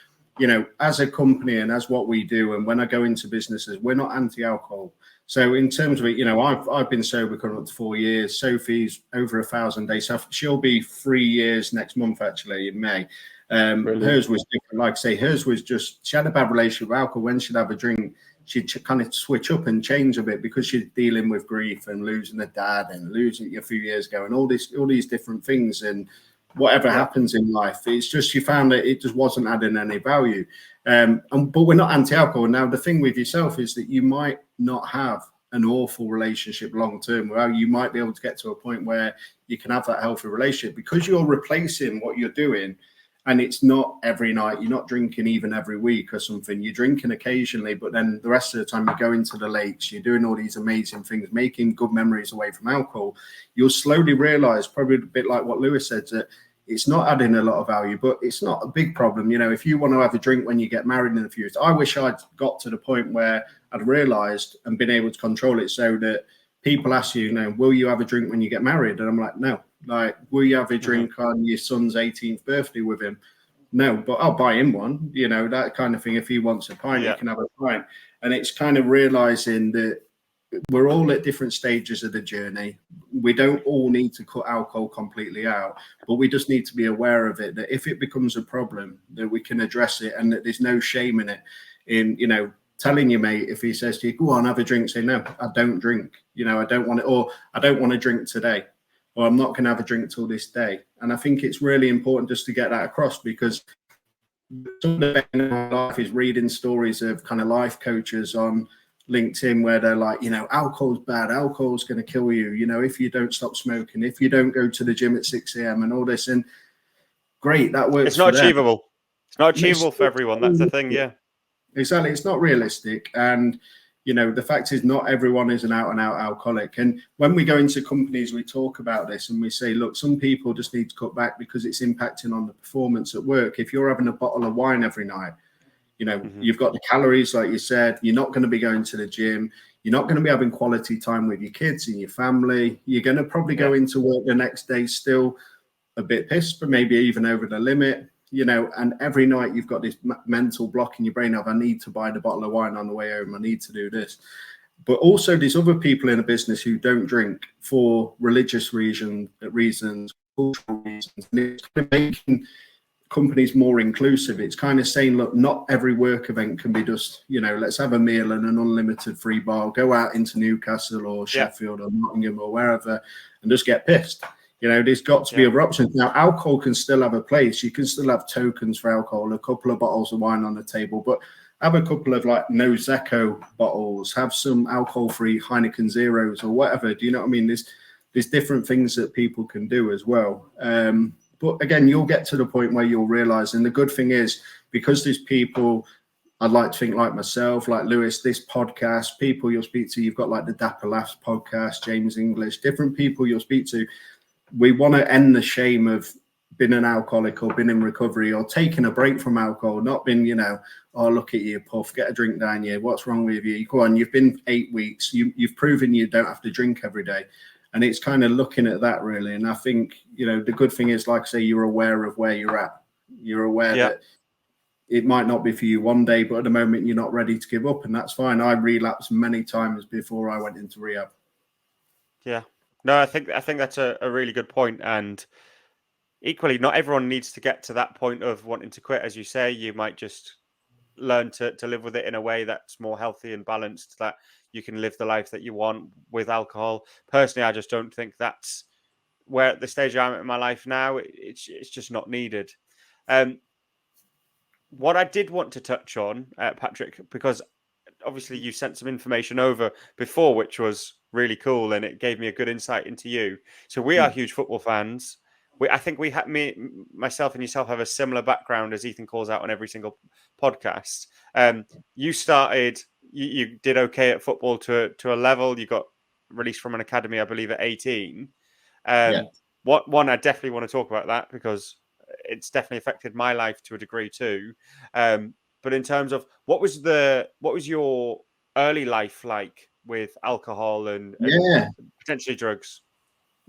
as a company and as what we do, and when I go into businesses, we're not anti-alcohol. So in terms of it, I've been sober coming up to 4 years. Sophie's over 1,000 days. So she'll be 3 years next month, actually, in May. Hers was different. Like I say, hers was just, she had a bad relationship with alcohol. When she'd have a drink, she'd kind of switch up and change a bit because she's dealing with grief and losing a dad and losing a few years ago and all these different things. And whatever happens in life, it's just she found that it just wasn't adding any value. But we're not anti-alcohol. Now, the thing with yourself is that you might not have an awful relationship long term. Well, you might be able to get to a point where you can have that healthy relationship because you're replacing what you're doing. And it's not every night. You're not drinking even every week or something. You're drinking occasionally, but then the rest of the time you go into the lakes, you're doing all these amazing things, making good memories away from alcohol. You'll slowly realize, probably a bit like what Lewis said, that it's not adding a lot of value, but it's not a big problem. If you want to have a drink when you get married in a few years, I wish I'd got to the point where I'd realized and been able to control it so that people ask you, will you have a drink when you get married? And I'm like, no. Like, will you have a drink on your son's 18th birthday with him? No, but I'll buy him one, that kind of thing. If he wants a pint, he can have a pint. And it's kind of realizing that we're all at different stages of the journey. We don't all need to cut alcohol completely out, but we just need to be aware of it, that if it becomes a problem, that we can address it and that there's no shame in it. In, telling your mate, if he says to you, go on, have a drink, say, no, I don't drink. I don't want it, or I don't want to drink today, or I'm not going to have a drink till this day. And I think it's really important just to get that across, because some of the in my life is reading stories of kind of life coaches on LinkedIn where they're like, alcohol's bad, alcohol's going to kill you, if you don't stop smoking, if you don't go to the gym at 6 a.m. and all this. And great, that works. It's not achievable. It's not achievable for everyone. That's the thing, yeah. Exactly. It's not realistic. And the fact is not everyone is an out and out alcoholic. And when we go into companies, we talk about this and we say, look, some people just need to cut back because it's impacting on the performance at work. If you're having a bottle of wine every night, you've got the calories, like you said, you're not going to be going to the gym. You're not going to be having quality time with your kids and your family. You're going to probably go into work the next day still a bit pissed, but maybe even over the limit. And every night you've got this mental block in your brain of, I need to buy the bottle of wine on the way home. I need to do this. But also there's other people in a business who don't drink for religious reasons, cultural reasons. And it's kind of making companies more inclusive. It's kind of saying, look, not every work event can be just, let's have a meal and an unlimited free bar, go out into Newcastle or Sheffield or Nottingham or wherever and just get pissed. There's got to be other options. Now, alcohol can still have a place. You can still have tokens for alcohol, a couple of bottles of wine on the table, but have a couple of like no Zecco bottles, have some alcohol-free Heineken Zeros or whatever. Do you know what I mean? There's different things that people can do as well. But again, you'll get to the point where you'll realize, and the good thing is, because there's people, I'd like to think like myself, like Lewis, this podcast, people you'll speak to, you've got like the Dapper Laughs podcast, James English, different people you'll speak to. We want to end the shame of being an alcoholic or being in recovery or taking a break from alcohol, not being, oh, look at you, Puff, get a drink down here. What's wrong with you? Go on, you've been 8 weeks. You've proven you don't have to drink every day. And it's kind of looking at that, really. And I think, the good thing is, like I say, you're aware of where you're at. You're aware that it might not be for you one day, but at the moment you're not ready to give up. And that's fine. I relapsed many times before I went into rehab. Yeah. No, I think that's a really good point. And equally, not everyone needs to get to that point of wanting to quit. As you say, you might just learn to live with it in a way that's more healthy and balanced, that you can live the life that you want with alcohol. Personally, I just don't think that's where at the stage I'm at in my life now, it's just not needed. What I did want to touch on, Patrick, because obviously you sent some information over before, which was really cool, and it gave me a good insight into you. So we are huge football fans. I think myself and yourself have a similar background, as Ethan calls out on every single podcast. You started, you did okay at football to a level. You got released from an academy, I believe, at 18. I definitely want to talk about that because it's definitely affected my life to a degree too. But in terms of what was your early life like with alcohol and potentially drugs?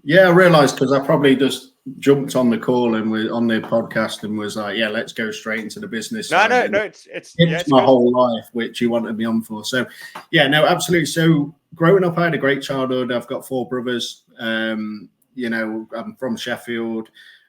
Yeah, I realised because I probably just jumped on the call and was on the podcast and was like, yeah, let's go straight into the business. No, it's my good. whole life, which you wanted me on for. So, yeah, no, absolutely. So, growing up, I had a great childhood. I've got 4 brothers. You know, I'm from Sheffield.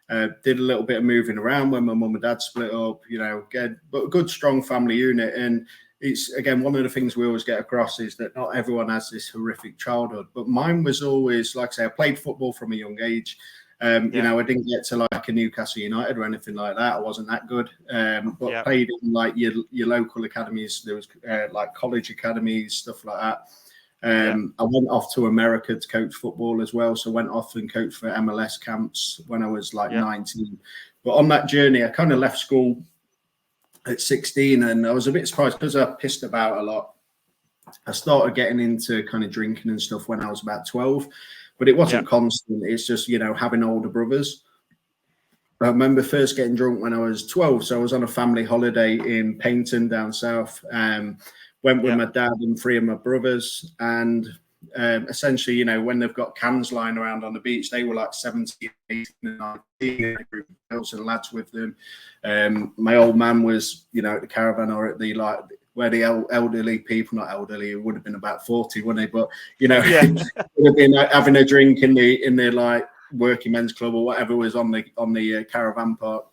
Did a little bit of moving around when my mum and dad split up. You know, but a good, strong family unit. And it's, again, one of the things we always get across is that not everyone has this horrific childhood. But mine was always, like I say, I played football from a young age. You know, I didn't get to like a Newcastle United or anything like that. I wasn't that good. But played in like your local academies. There was like college academies, stuff like that. I went off to America to coach football as well. So went off and coached for MLS camps when I was like 19. But on that journey, I kind of left school at 16, and I was a bit surprised because I pissed about a lot. I started getting into kind of drinking and stuff when I was about 12, but it wasn't constant. It's just, you know, having older brothers. I remember first getting drunk when I was 12. So I was on a family holiday in Paignton down south. Went with my dad and 3 of my brothers. And essentially, you know, when they've got cans lying around on the beach, they were like 17, 18, and 19, a group of girls and lads with them. My old man was, you know, at the caravan or at the like where the elderly people, not elderly, it would have been about 40, wouldn't they? But, you know, would have been having a drink in the like working men's club or whatever was on the caravan park.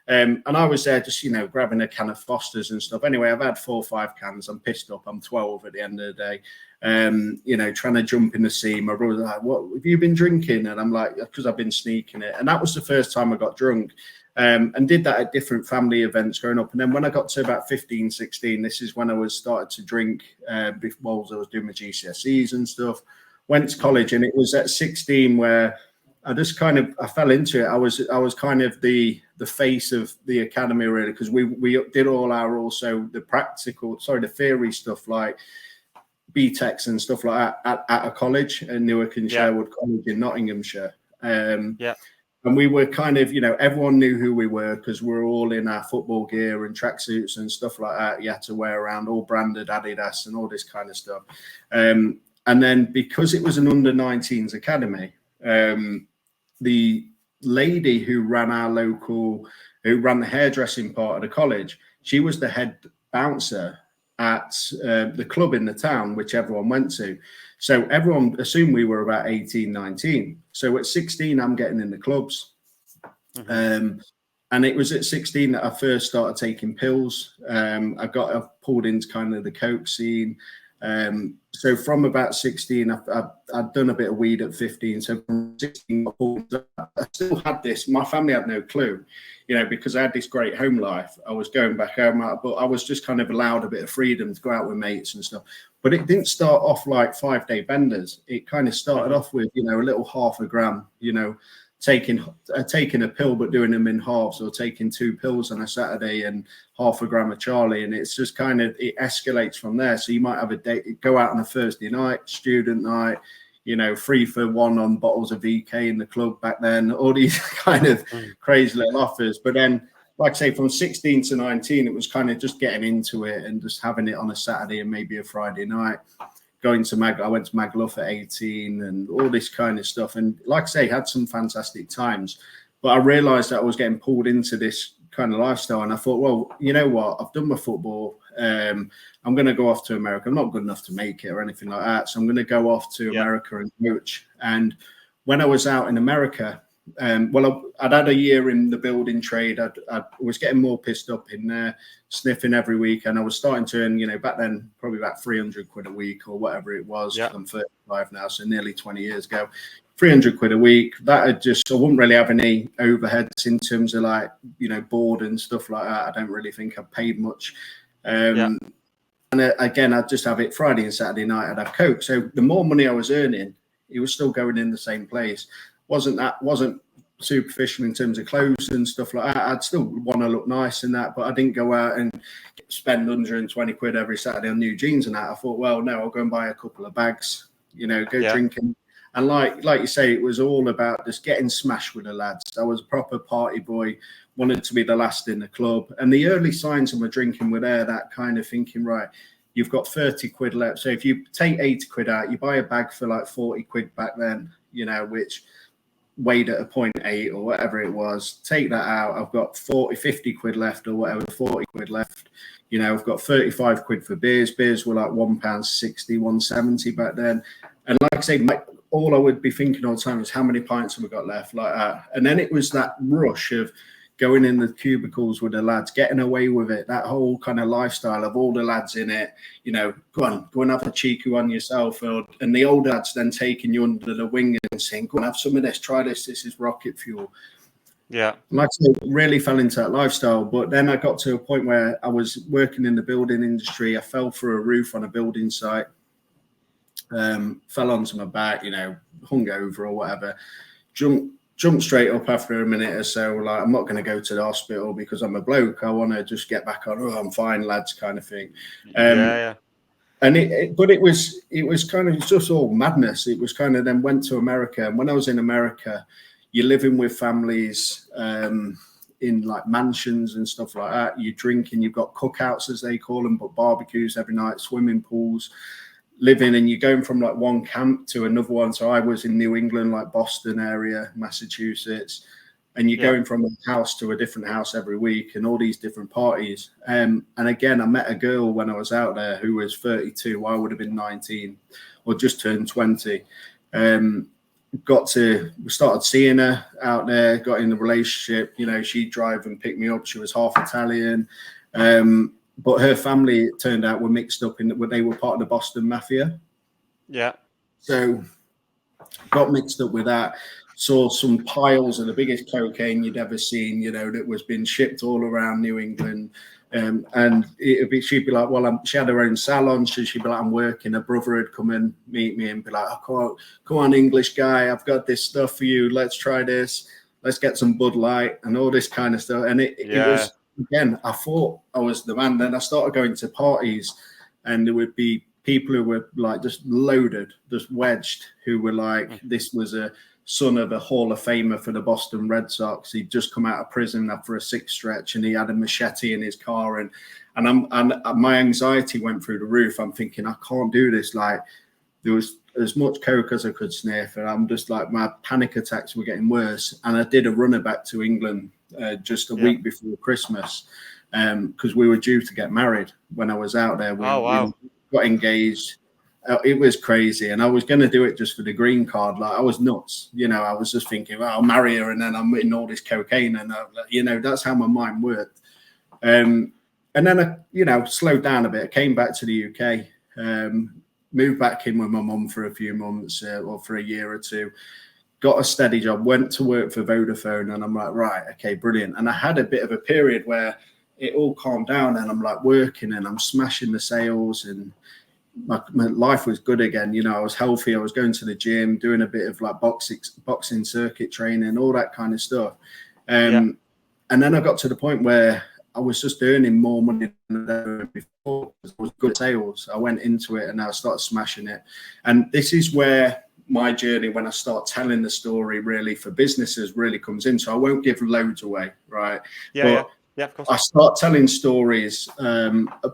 And I was there just, you know, grabbing a can of Foster's and stuff. Anyway, I've had 4 or 5 cans. I'm pissed up. I'm 12 at the end of the day. You know, trying to jump in the sea. My brother's like, what have you been drinking? And I'm like, because I've been sneaking it. And that was the first time I got drunk. And did that at different family events growing up. And then when I got to about 15, 16, this is when I was started to drink before I was doing my GCSEs and stuff. Went to college, and it was at 16 where I just kind of I fell into it. I was kind of the face of the academy really, because we did all our also the theory stuff like BTECs and stuff like that at a college at Newark and Sherwood College in Nottinghamshire. And we were kind of, you know, everyone knew who we were because we were all in our football gear and tracksuits and stuff like that. You had to wear around all branded Adidas and all this kind of stuff. And then because it was an under-19s academy, the lady who ran the hairdressing part of the college, she was the head bouncer at the club in the town, which everyone went to. So everyone assumed we were about 18, 19. So at 16, I'm getting in the clubs. And it was at 16 that I first started taking pills. I got pulled into kind of the coke scene. So from about 16, I'd done a bit of weed at 15. So from 16, I still had this. My family had no clue, you know, because I had this great home life. I was going back home, but I was just kind of allowed a bit of freedom to go out with mates and stuff. But it didn't start off like 5-day benders. It kind of started off with, you know, a little half a gram, you know, taking a pill but doing them in halves, or taking 2 pills on a Saturday and half a gram of Charlie, and it's just kind of it escalates from there. So you might have a date, go out on a Thursday night, student night, you know, 3 for 1 on bottles of VK in the club back then, all these kind of crazy little offers. But then, like I say, from 16 to 19, it was kind of just getting into it and just having it on a Saturday and maybe a Friday night. Going to I went to Magaluf at 18 and all this kind of stuff. And like I say, had some fantastic times. But I realised that I was getting pulled into this kind of lifestyle. And I thought, well, you know what? I've done my football. I'm going to go off to America. I'm not good enough to make it or anything like that. So I'm going to go off to America and coach. And when I was out in America, I'd had a year in the building trade. I was getting more pissed up in there, sniffing every week, and I was starting to earn, you know, back then probably about 300 quid a week or whatever it was. I'm 35 now, so nearly 20 years ago. 300 quid a week. That had I wouldn't really have any overheads in terms of like, you know, board and stuff like that. I don't really think I paid much. And again, I'd just have it Friday and Saturday night. I'd have coke. So the more money I was earning, it was still going in the same place. Wasn't superficial in terms of clothes and stuff like that. I'd still want to look nice in that, but I didn't go out and spend 120 quid every Saturday on new jeans and that. I thought, well, no, I'll go and buy a couple of bags, you know, go drinking. And like you say, it was all about just getting smashed with the lads. I was a proper party boy, wanted to be the last in the club. And the early signs of my drinking were there, that kind of thinking, right, you've got 30 quid left. So if you take 80 quid out, you buy a bag for like 40 quid back then, you know, which weighed at a 0.8 or whatever it was. Take that out. I've got 50 quid left or whatever, 40 quid left. You know, I've got 35 quid for beers. Beers were like £1.60, £1.70 back then. And like I say, all I would be thinking all the time is how many pints have we got left, like that. And then it was that rush of going in the cubicles with the lads, getting away with it, that whole kind of lifestyle of all the lads in it, you know, go and have a cheeky one yourself. And the old lads then taking you under the wing and saying, go and have some of this, try this is rocket fuel. Yeah. Like I said, really fell into that lifestyle. But then I got to a point where I was working in the building industry. I fell through a roof on a building site, fell onto my back, you know, hung over or whatever, jumped straight up after a minute or so. Like, I'm not going to go to the hospital because I'm a bloke. I want to just get back on. Oh, I'm fine, lads, kind of thing. Yeah. And it was kind of just all madness. It was kind of then went to America. And when I was in America, you're living with families in like mansions and stuff like that. You're drinking. You've got cookouts, as they call them, but barbecues every night, swimming pools. Living, and you're going from like one camp to another one. So I was in New England, like Boston area, Massachusetts, and you're going from a house to a different house every week and all these different parties. And again, I met a girl when I was out there who was 32. I would have been 19 or just turned 20. We started seeing her out there, got in a relationship. You know, she'd drive and pick me up. She was half Italian. But her family, it turned out, were mixed up in that they were part of the Boston Mafia. Yeah. So got mixed up with that. Saw some piles of the biggest cocaine you'd ever seen, you know, that was being shipped all around New England. And she'd be like, well, she had her own salon. So she'd be like, I'm working. Her brother would come and meet me and be like, oh, come on, English guy, I've got this stuff for you. Let's try this. Let's get some Bud Light and all this kind of stuff. And it was... Again, I thought I was the man. Then I started going to parties, and there would be people who were like just loaded, just wedged, who were like, this was a son of a Hall of Famer for the Boston Red Sox. He'd just come out of prison after a six stretch, and he had a machete in his car. And my anxiety went through the roof. I'm thinking, I can't do this. Like, there was as much coke as I could sniff, and I'm just like, my panic attacks were getting worse. And I did a runner back to England just a week before Christmas, because we were due to get married when I was out there. We got engaged. It was crazy, and I was going to do it just for the green card. Like, I was nuts, you know. I was just thinking, well, I'll marry her, and then I'm eating all this cocaine, and you know, that's how my mind worked. And then I, you know, slowed down a bit. I came back to the UK, moved back in with my mum for a few months or for a year or two. Got a steady job, went to work for Vodafone, and I'm like, right, okay, brilliant. And I had a bit of a period where it all calmed down, and I'm like working, and I'm smashing the sales, and my life was good again. You know, I was healthy. I was going to the gym, doing a bit of like boxing circuit training, all that kind of stuff. And then I got to the point where I was just earning more money than ever before. It was good sales. I went into it, and I started smashing it. And this is where my journey, when I start telling the story really for businesses, really comes in. So I won't give loads away, right? Yeah, of course. I start telling stories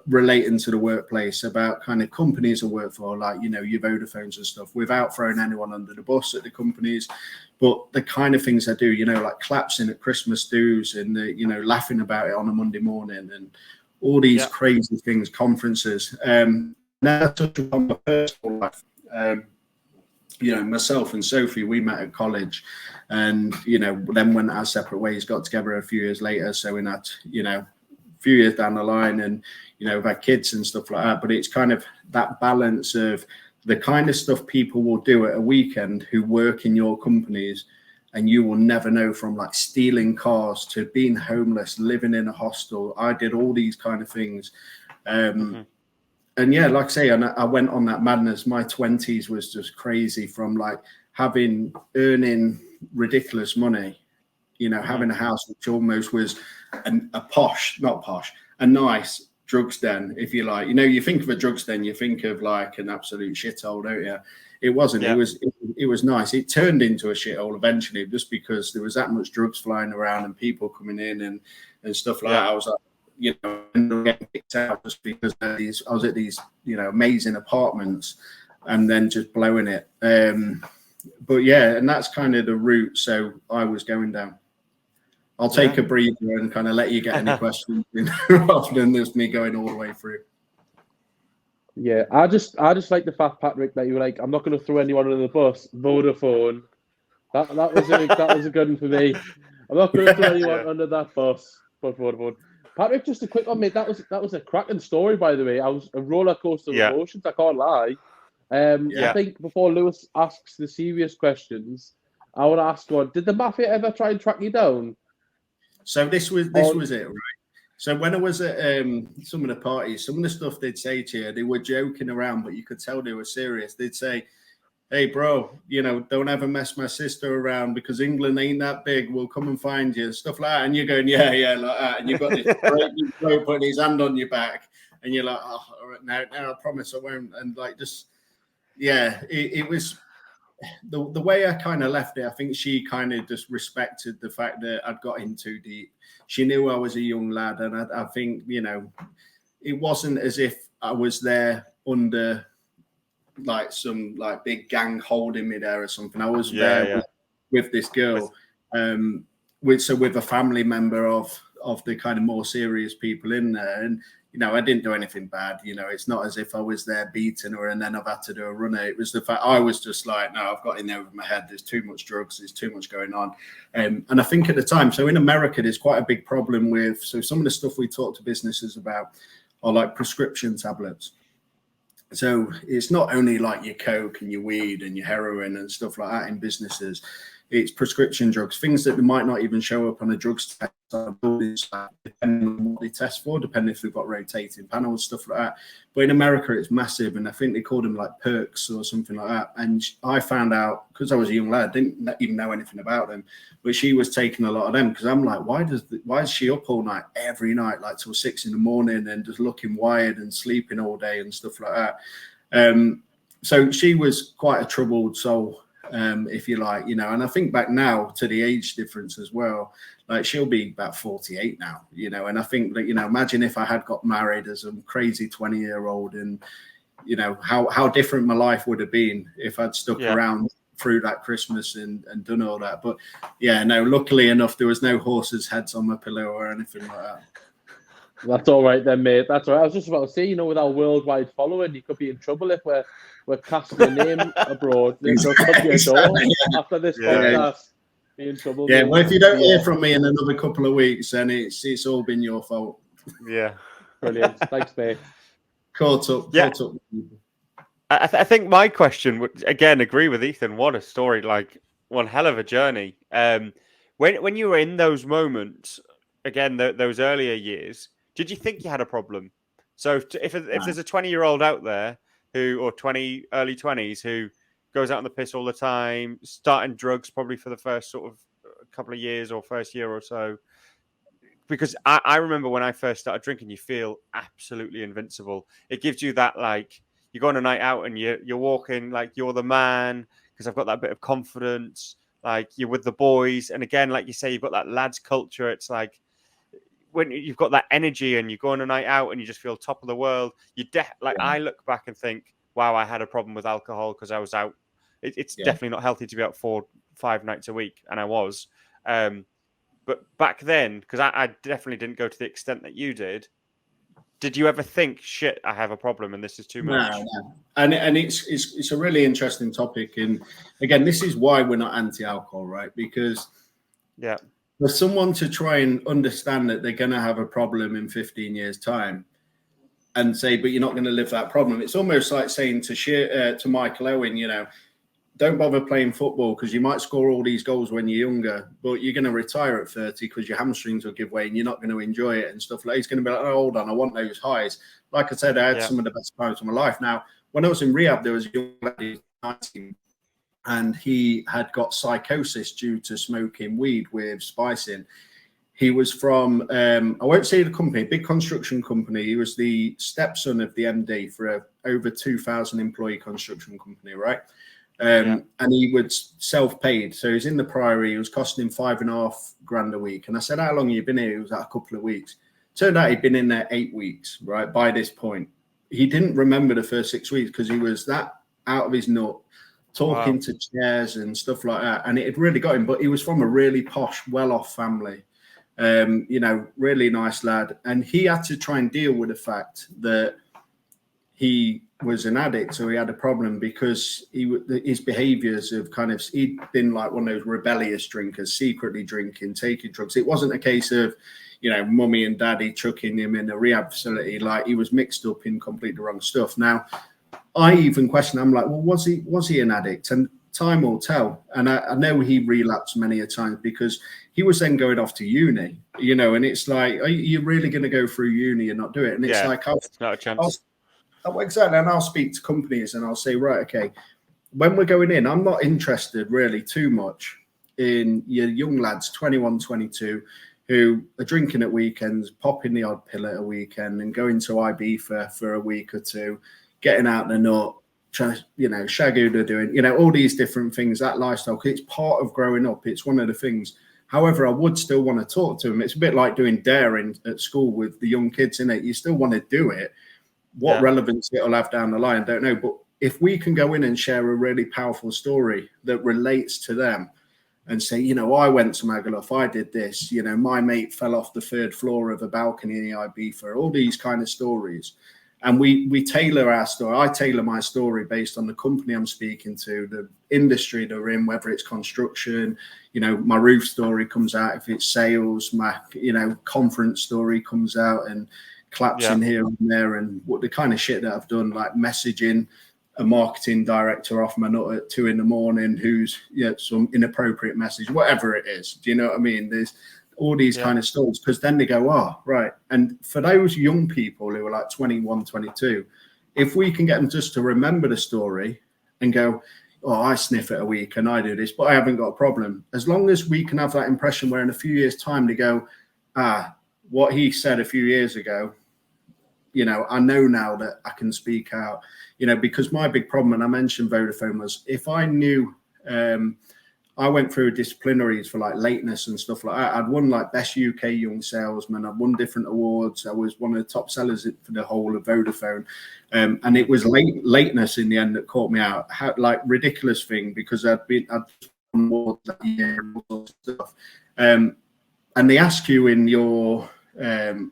relating to the workplace about kind of companies I work for, like, you know, your Vodafones and stuff, without throwing anyone under the bus at the companies. But the kind of things I do, you know, like collapsing at Christmas dues and, you know, laughing about it on a Monday morning and all these crazy things, conferences. Now I touch upon my personal life. You know, myself and Sophie, we met at college, and, you know, then went our separate ways, got together a few years later. So we're not, you know, a few years down the line, and, you know, we've had kids and stuff like that. But it's kind of that balance of the kind of stuff people will do at a weekend who work in your companies, and you will never know, from like stealing cars to being homeless, living in a hostel. I did all these kind of things. And yeah, like I say, I went on that madness. My 20s was just crazy, from like earning ridiculous money, you know, having a house which almost was a nice drugs den, if you like. You know, you think of a drugs den, you think of like an absolute shithole, don't you? It wasn't. Yeah. It was nice. It turned into a shithole eventually, just because there was that much drugs flying around and people coming in and stuff like that. I was like, you know, getting kicked out just because I was at these, you know, amazing apartments, and then just blowing it. But yeah, and that's kind of the route. So I was going down. I'll take a breather and kind of let you get any questions in, rather than just me going all the way through. Yeah, I just like the fact, Patrick, that you were like, I'm not going to throw anyone under the bus. Vodafone. That was a good one for me. I'm not going to throw anyone under that bus. But Vodafone. Patrick, just a quick one, mate. That was a cracking story, by the way. I was a roller coaster of emotions. I can't lie. I think before Lewis asks the serious questions, I want to ask one: did the mafia ever try and track you down? So this was it, right? So when I was at some of the parties, some of the stuff they'd say to you, they were joking around, but you could tell they were serious. They'd say, "Hey, bro, don't ever mess my sister around because England ain't that big. We'll come and find you," stuff like that. And you're going, yeah, like that. And you've got this great big bloke putting his hand on your back, and you're like, "Oh, all right, now I promise I won't." And like, just it was. The way I kind of left it, I think she kind of just respected the fact that I'd got in too deep. She knew I was a young lad, and I think, it wasn't as if I was there under like some like big gang holding me there or something. I was there with this girl, with a family member of the kind of more serious people in there, and I didn't do anything bad. It's not as if I was there beating her and then I've had to do a runner. It was the fact I was just like, no, I've got in there with my head. There's too much drugs. There's too much going on. And I think at the time, so in America, there's quite a big problem with, so some of the stuff we talk to businesses about are like prescription tablets. So it's not only like your coke and your weed and your heroin and stuff like that in businesses. It's prescription drugs, things that might not even show up on a drugs test, depending on what they test for, depending if they've got rotating panels, stuff like that. But in America, it's massive, and I think they call them like perks or something like that. And I found out, because I was a young lad, didn't even know anything about them, but she was taking a lot of them, because I'm like, why is she up all night, every night, like till 6 a.m, and just looking wired and sleeping all day and stuff like that. So she was quite a troubled soul. If you like, and I think back now to the age difference as well, like she'll be about 48 now, and I think that, imagine if I had got married as a crazy 20-year-old and, how different my life would have been if I'd stuck around through that Christmas and done all that. But luckily enough, there was no horses' heads on my pillow or anything like that. That's all right then, mate. That's all right. I was just about to say, with our worldwide following, you could be in trouble if we're casting a name abroad. They'll come to your door after this podcast. Be in trouble. Yeah, well, if you don't hear from me in another couple of weeks, then it's all been your fault. Yeah. Brilliant. Thanks, mate. Caught up. I think my question would, again, agree with Ethan. What a story. Like, one hell of a journey. When you were in those moments, again, those earlier years, did you think you had a problem? So if there's a 20-year-old out there or early 20s who goes out on the piss all the time, starting drugs probably for the first sort of couple of years or first year or so, because I remember when I first started drinking, you feel absolutely invincible. It gives you that, like, you go on a night out and you're walking like you're the man, because I've got that bit of confidence, like you're with the boys. And again, like you say, you've got that lads culture. It's like, when you've got that energy and you go on a night out and you just feel top of the world, I look back and think, wow, I had a problem with alcohol because I was out. It's definitely not healthy to be out 4-5 nights a week, and I was. But back then, because I definitely didn't go to the extent that you did. Did you ever think, shit, I have a problem and this is too much? No. And it's a really interesting topic, and again, this is why we're not anti-alcohol, right? Because for someone to try and understand that they're going to have a problem in 15 years' time and say, but you're not going to live that problem. It's almost like saying to Michael Owen, don't bother playing football because you might score all these goals when you're younger, but you're going to retire at 30 because your hamstrings will give way and you're not going to enjoy it and stuff like that. He's going to be like, oh, hold on, I want those highs. Like I said, I had some of the best times of my life. Now, when I was in rehab, there was a young lady, 19, and he had got psychosis due to smoking weed with spicing. He was from, I won't say the company, a big construction company. He was the stepson of the MD for a over 2,000 employee construction company, right? And he was self-paid. So he's in the Priory. It was costing him $5,500 a week. And I said, how long have you been here? He was like, a couple of weeks. Turned out he'd been in there 8 weeks, right? By this point, he didn't remember the first 6 weeks because he was that out of his nut, talking to chairs and stuff like that. And it had really got him, but he was from a really posh, well-off family. Really nice lad. And he had to try and deal with the fact that he was an addict, so he had a problem because his behaviours of he'd been like one of those rebellious drinkers, secretly drinking, taking drugs. It wasn't a case of, mummy and daddy chucking him in a rehab facility. Like, he was mixed up in completely wrong stuff. Now, I even question, I'm like, well, was he an addict? And time will tell. And I know he relapsed many a time because he was then going off to uni, and it's like, are you really going to go through uni and not do it? And it's like, it's not a chance. Exactly. And I'll speak to companies and I'll say, right, okay, when we're going in, I'm not interested really too much in your young lads, 21, 22, who are drinking at weekends, popping the odd pill at a weekend and going to IB for a week or two, getting out the nut, trying to, shag who they're doing, all these different things, that lifestyle. It's part of growing up. It's one of the things. However, I would still want to talk to them. It's a bit like doing daring at school with the young kids, innit? You still want to do it. What relevance it'll have down the line, don't know. But if we can go in and share a really powerful story that relates to them and say, I went to Magaluf, I did this, my mate fell off the 3rd floor of a balcony in the Ibiza, all these kind of stories. And we tailor our story. I tailor my story based on the company I'm speaking to, the industry they're in, whether it's construction, my roof story comes out. If it's sales, my, conference story comes out and claps in here and there, and what the kind of shit that I've done, like messaging a marketing director off my nut at 2 a.m. who's some inappropriate message, whatever it is. Do you know what I mean? There's all these kind of stories, because then they go, oh, right. And for those young people who are like 21, 22, if we can get them just to remember the story and go, oh, I sniff it a week and I do this, but I haven't got a problem. As long as we can have that impression where in a few years' time they go, what he said a few years ago, I know now that I can speak out, because my big problem, and I mentioned Vodafone, was if I knew, I went through disciplinaries for like lateness and stuff like that. I'd won like best UK young salesman. I'd won different awards. I was one of the top sellers for the whole of Vodafone. And it was lateness in the end that caught me out. Like ridiculous thing, because I'd won awards that year and all sorts of stuff. And they ask you in your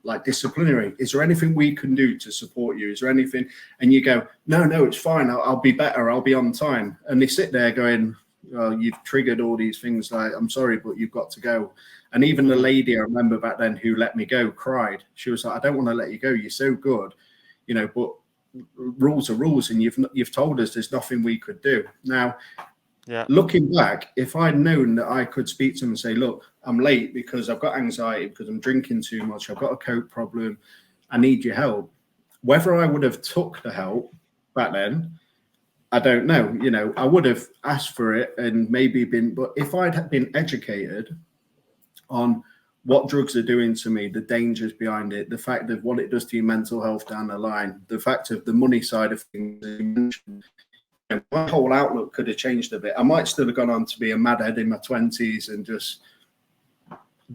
like disciplinary, is there anything we can do to support you? Is there anything? And you go, no, it's fine. I'll be better. I'll be on time. And they sit there going, well, you've triggered all these things. Like, I'm sorry, but you've got to go. And even the lady I remember back then who let me go cried. She was like, I don't want to let you go. You're so good, but rules are rules. And you've told us there's nothing we could do. Now, looking back, if I'd known that I could speak to them and say, look, I'm late because I've got anxiety, because I'm drinking too much, I've got a coke problem, I need your help. Whether I would have took the help back then, I don't know. I would have asked for it and maybe but if I'd been educated on what drugs are doing to me, the dangers behind it, the fact of what it does to your mental health down the line, the fact of the money side of things, my whole outlook could have changed a bit. I might still have gone on to be a madhead in my 20s and just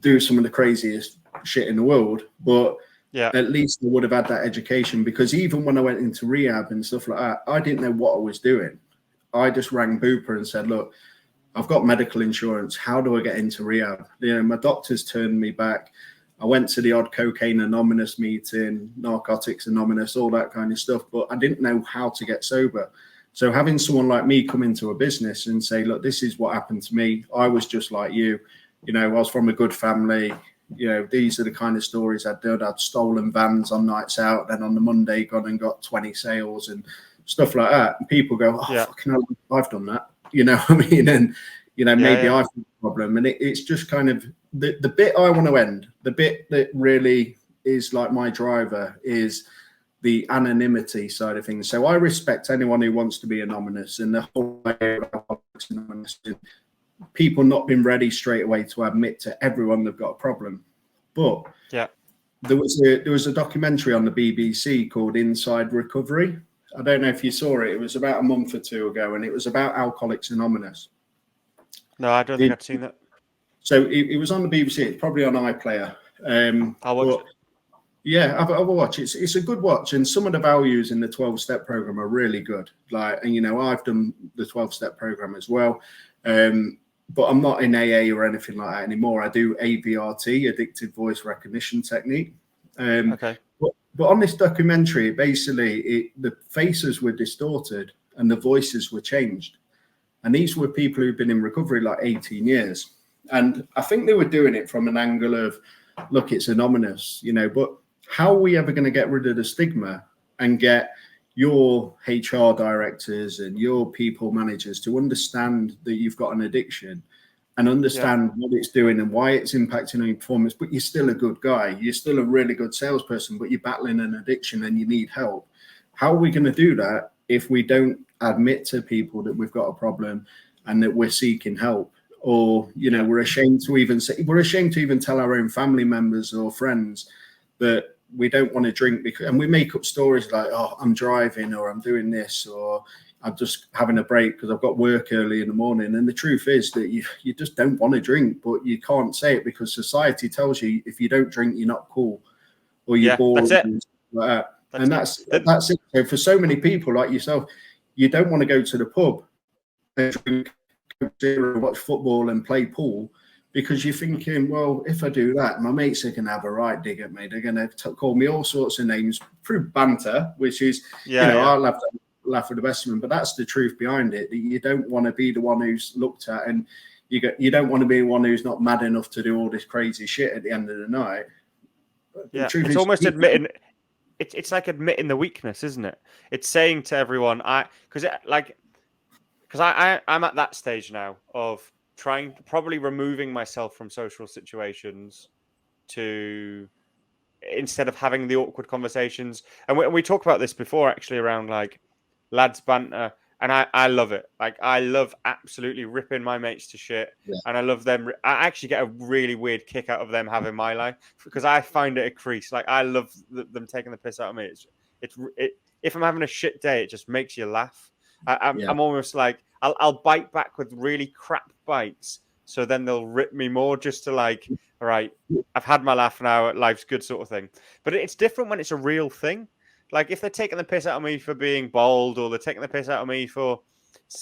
do some of the craziest shit in the world, but at least I would have had that education, because even when I went into rehab and stuff like that, I didn't know what I was doing. I just rang Bupa and said, look, I've got medical insurance. How do I get into rehab? My doctors turned me back. I went to the odd Cocaine Anonymous meeting, Narcotics Anonymous, all that kind of stuff, but I didn't know how to get sober. So having someone like me come into a business and say, look, this is what happened to me. I was just like you. I was from a good family. These are the kind of stories I'd done. I'd stolen vans on nights out. Then on the Monday, gone and got 20 sales and stuff like that. And people go, fucking hell, I've done that. You know what I mean? And, maybe I've got a problem. And it's just kind of the bit I want to end, the bit that really is like my driver is the anonymity side of things. So I respect anyone who wants to be anonymous, and the whole way of anonymous, people not being ready straight away to admit to everyone they've got a problem. But there was a documentary on the BBC called Inside Recovery. I don't know if you saw it. It was about a month or two ago, and it was about Alcoholics Anonymous. No, I don't think I've seen that. So it was on the BBC. It's probably on iPlayer. I'll watch it. Yeah, have a watch. It's a good watch, and some of the values in the 12-step program are really good. And I've done the 12-step program as well, but I'm not in AA or anything like that anymore. I do AVRT, Addictive Voice Recognition Technique. Okay. But on this documentary, basically, the faces were distorted and the voices were changed, and these were people who've been in recovery like 18 years, and I think they were doing it from an angle of, look, it's anonymous, but how are we ever going to get rid of the stigma and get your HR directors and your people managers to understand that you've got an addiction and understand what it's doing and why it's impacting on your performance, but you're still a good guy. You're still a really good salesperson, but you're battling an addiction and you need help. How are we going to do that if we don't admit to people that we've got a problem and that we're seeking help? Or, we're ashamed to even tell our own family members or friends that we don't want to drink, and we make up stories like, oh, I'm driving, or I'm doing this, or I'm just having a break because I've got work early in the morning. And the truth is that you just don't want to drink, but you can't say it because society tells you if you don't drink, you're not cool, or you're bored. That's it. And like that. That's it. So for so many people like yourself, you don't want to go to the pub and drink, watch football and play pool, because you're thinking, well, if I do that, my mates are going to have a right dig at me. They're going to call me all sorts of names through banter, which is, I'll have to laugh at the best of them. But that's the truth behind it. That you don't want to be the one who's looked at, and you don't want to be the one who's not mad enough to do all this crazy shit at the end of the night. Yeah, it's almost admitting. It's like admitting the weakness, isn't it? It's saying to everyone, because I'm at that stage now of probably removing myself from social situations instead of having the awkward conversations. And we talked about this before, actually, around like lads banter, and I love it. Like, I love absolutely ripping my mates to shit, and I love them. I actually get a really weird kick out of them having my life, because I find it a crease. Like, I love them taking the piss out of me. If I'm having a shit day, it just makes you laugh. I'm almost like, I'll bite back with really crap bites, so then they'll rip me more, just to like, all right, I've had my laugh now, life's good, sort of thing. But it's different when it's a real thing. Like, if they're taking the piss out of me for being bald, or they're taking the piss out of me for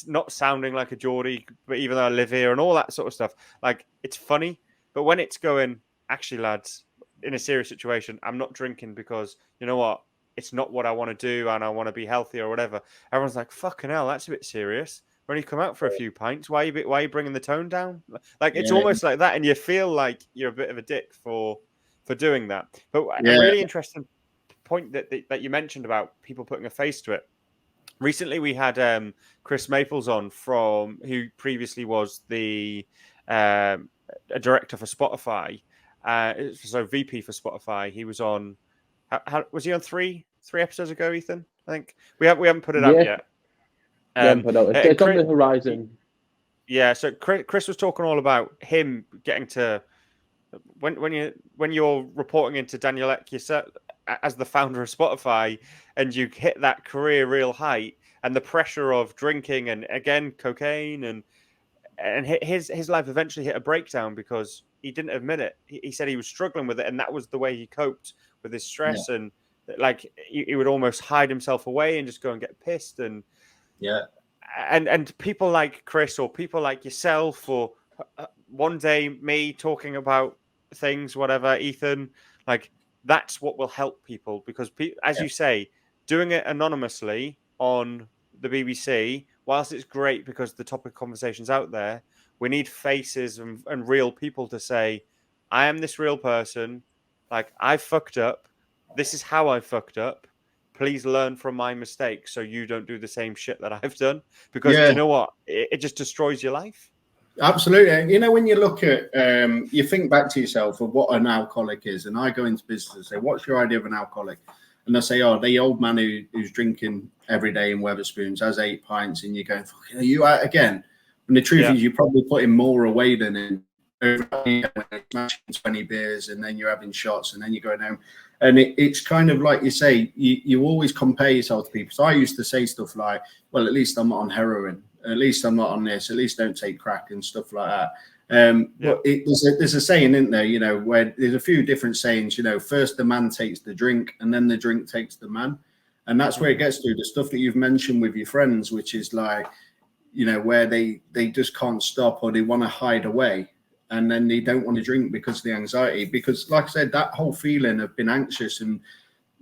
not sounding like a Geordie, but even though I live here and all that sort of stuff, like, it's funny. But when it's going, actually, lads, in a serious situation, I'm not drinking because, you know what, it's not what I want to do, and I want to be healthy or whatever. Everyone's like, fucking hell, that's a bit serious. When you come out for a few pints, why are you bringing the tone down? Like, it's almost like that, and you feel like you're a bit of a dick for doing that. But a really interesting point that you mentioned about people putting a face to it. Recently, we had Chris Maples on, who previously was the a director for Spotify, so VP for Spotify. He was on. How was he on three episodes ago, Ethan? I think we haven't put it out yet. It's on the horizon. Yeah, so Chris was talking all about him getting to when you're reporting into Daniel Ek yourself as the founder of Spotify, and you hit that career real height, and the pressure of drinking and again cocaine, and his life eventually hit a breakdown because he didn't admit it. He said he was struggling with it, and that was the way he coped with his stress, and like he would almost hide himself away and just go and get pissed, and and people like Chris, or people like yourself, or one day me talking about things, whatever, Ethan, like, that's what will help people, because as you say, doing it anonymously on the BBC, whilst it's great because the topic conversation's out there, we need faces and real people to say, I am this real person, like, I fucked up, this is how I fucked up, please learn from my mistakes so you don't do the same shit that I've done. Because you know what? It just destroys your life. Absolutely. You know, when you look at, you think back to yourself of what an alcoholic is, and I go into business and say, what's your idea of an alcoholic? And they say, oh, the old man who's drinking every day in Wetherspoons has 8 pints, and you're going, fucking, are you out again? And the truth is, you're probably putting more away than in. Smashing 20 beers, and then you're having shots, and then you're going home. And it's kind of like you say, you always compare yourself to people. So I used to say stuff like, well, at least I'm not on heroin. At least I'm not on this. At least don't take crack and stuff like that. But there's a saying, isn't there? You know, where there's a few different sayings. You know, first the man takes the drink, and then the drink takes the man, and that's where it gets to the stuff that you've mentioned with your friends, which is like, you know, where they just can't stop or they want to hide away, and then they don't want to drink because of the anxiety. Because, like I said, that whole feeling of being anxious and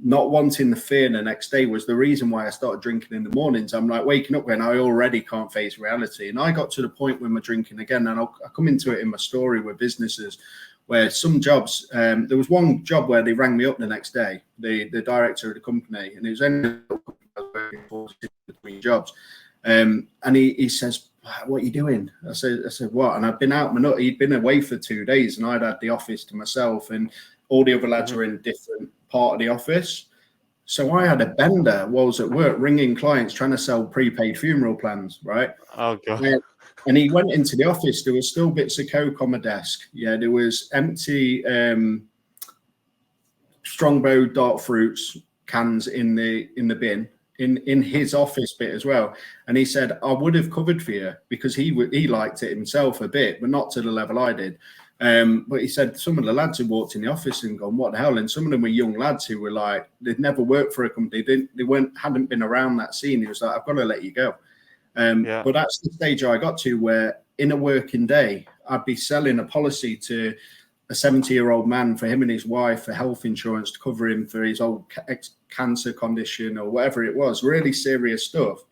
not wanting the fear the next day was the reason why I started drinking in the mornings. I'm like waking up when I already can't face reality. And I got to the point with my drinking again, and I'll come into it in my story with businesses where some jobs, there was one job where they rang me up the next day, the director of the company, and it was only between jobs. And he says, "What are you doing?" I said, "What?" And I'd been out, he'd been away for 2 days, and I'd had the office to myself, and all the other lads were in a different part of the office. So I had a bender while I was at work ringing clients trying to sell prepaid funeral plans, right? Oh, God. And he went into the office. There was still bits of Coke on my desk. Yeah, there was empty Strongbow dark fruits cans in the bin in his office bit as well. And he said, "I would have covered for you," because he liked it himself a bit, but not to the level I did. But he said some of the lads who walked in the office and gone, "What the hell?" And some of them were young lads who were like, they'd never worked for a company. They hadn't been around that scene. He was like, "I've got to let you go." But that's the stage I got to where in a working day, I'd be selling a policy to a 70-year-old man for him and his wife for health insurance to cover him for his old cancer condition or whatever it was, really serious stuff.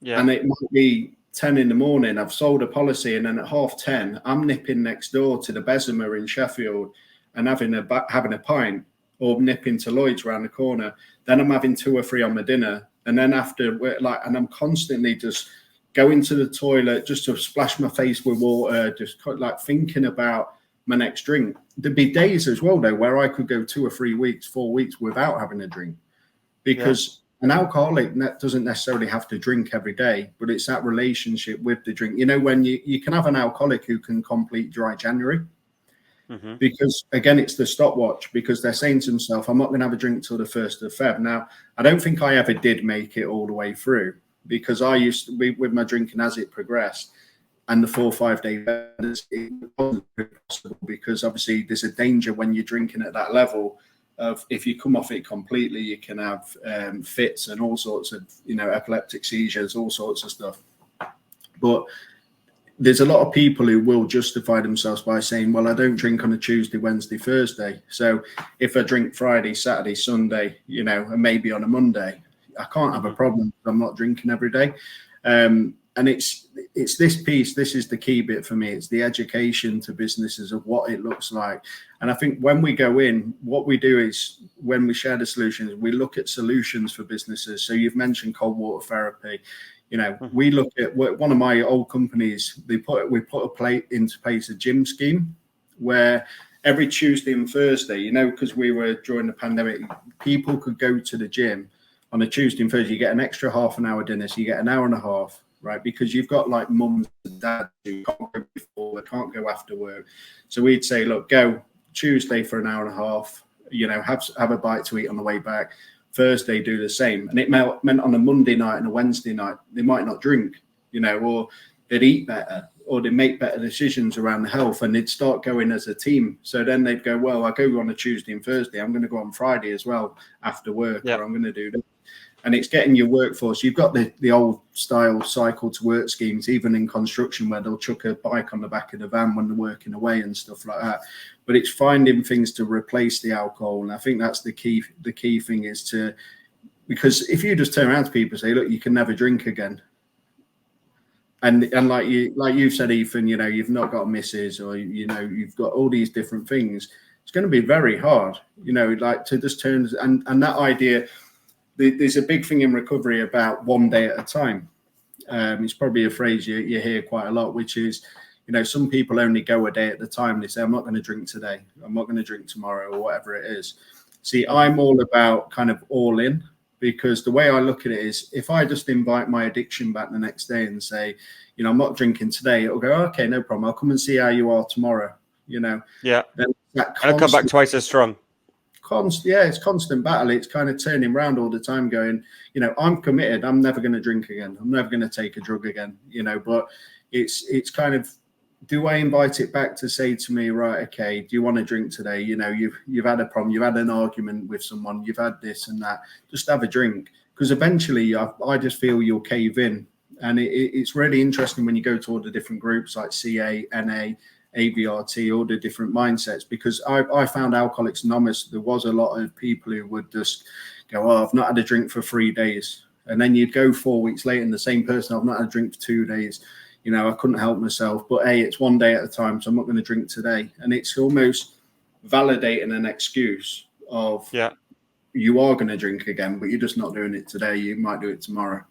Yeah. And it might be 10 in the morning, I've sold a policy, and then at 10:30, I'm nipping next door to the Bessemer in Sheffield and having a pint, or nipping to Lloyd's around the corner. Then I'm having 2 or 3 on my dinner. And then after, and I'm constantly just going to the toilet just to splash my face with water, just like thinking about my next drink. There'd be days as well, though, where I could go 2 or 3 weeks, 4 weeks without having a drink, because an alcoholic doesn't necessarily have to drink every day, but it's that relationship with the drink. You know, when you can have an alcoholic who can complete dry January, because again, it's the stopwatch, because they're saying to themselves, "I'm not going to have a drink till the 1st of Feb." Now, I don't think I ever did make it all the way through, because I used to be with my drinking as it progressed, and the 4 or 5 day it wasn't possible, because obviously there's a danger when you're drinking at that level of, if you come off it completely, you can have fits and all sorts of, you know, epileptic seizures, all sorts of stuff. But there's a lot of people who will justify themselves by saying, "Well, I don't drink on a Tuesday, Wednesday, Thursday. So if I drink Friday, Saturday, Sunday, you know, and maybe on a Monday, I can't have a problem. I'm not drinking every day." And it's this piece. This is the key bit for me. It's the education to businesses of what it looks like. And I think when we go in, what we do is, when we share the solutions, we look at solutions for businesses. So you've mentioned cold water therapy. You know, we look at one of my old companies. We put into place a gym scheme where every Tuesday and Thursday, you know, because we were during the pandemic, people could go to the gym on a Tuesday and Thursday. You get an extra half an hour dinner, so you get an hour and a half, right? Because you've got like mums and dads who can't go before, they can't go after work. So we'd say, "Look, go Tuesday for an hour and a half, you know, have a bite to eat on the way back. Thursday, do the same." And it meant on a Monday night and a Wednesday night, they might not drink, you know, or they'd eat better, or they'd make better decisions around the health, and they'd start going as a team. So then they'd go, "Well, I go on a Tuesday and Thursday, I'm going to go on Friday as well after work, or I'm going to do this." And it's getting your workforce. You've got the old style cycle to work schemes, even in construction, where they'll chuck a bike on the back of the van when they're working away and stuff like that. But it's finding things to replace the alcohol. And I think that's the key. The key thing is to, because if you just turn around to people and say, "Look, you can never drink again," and like you've said, Ethan, you know, you've not got a missus, or, you know, you've got all these different things, it's going to be very hard, you know, like to just turn, and that idea. There's a big thing in recovery about one day at a time. It's probably a phrase you hear quite a lot, which is, you know, some people only go a day at a time. They say, "I'm not going to drink today. I'm not going to drink tomorrow," or whatever it is. See, I'm all about kind of all in, because the way I look at it is, if I just invite my addiction back the next day and say, you know, "I'm not drinking today," it'll go, "Okay, no problem. I'll come and see how you are tomorrow." You know, yeah. Then I'll come back twice as strong. it's constant battle. It's kind of turning around all the time, going, I'm committed. I'm never going to drink again. I'm never going to take a drug again. But it's kind of, do I invite it back to say to me, right, okay, do you want to drink today? You've had a problem, you've had an argument with someone, you've had this and that. Just have a drink, because eventually I just feel you'll cave in. And it's really interesting when you go to all the different groups like CA, NA, AVRT, all the different mindsets, because I found Alcoholics Anonymous, there was a lot of people who would just go, I've not had a drink for 3 days. And then you'd go 4 weeks later and the same person, I've not had a drink for 2 days. I couldn't help myself, but hey, it's one day at a time, so I'm not going to drink today. And it's almost validating an excuse of, you are going to drink again, but you're just not doing it today. You might do it tomorrow.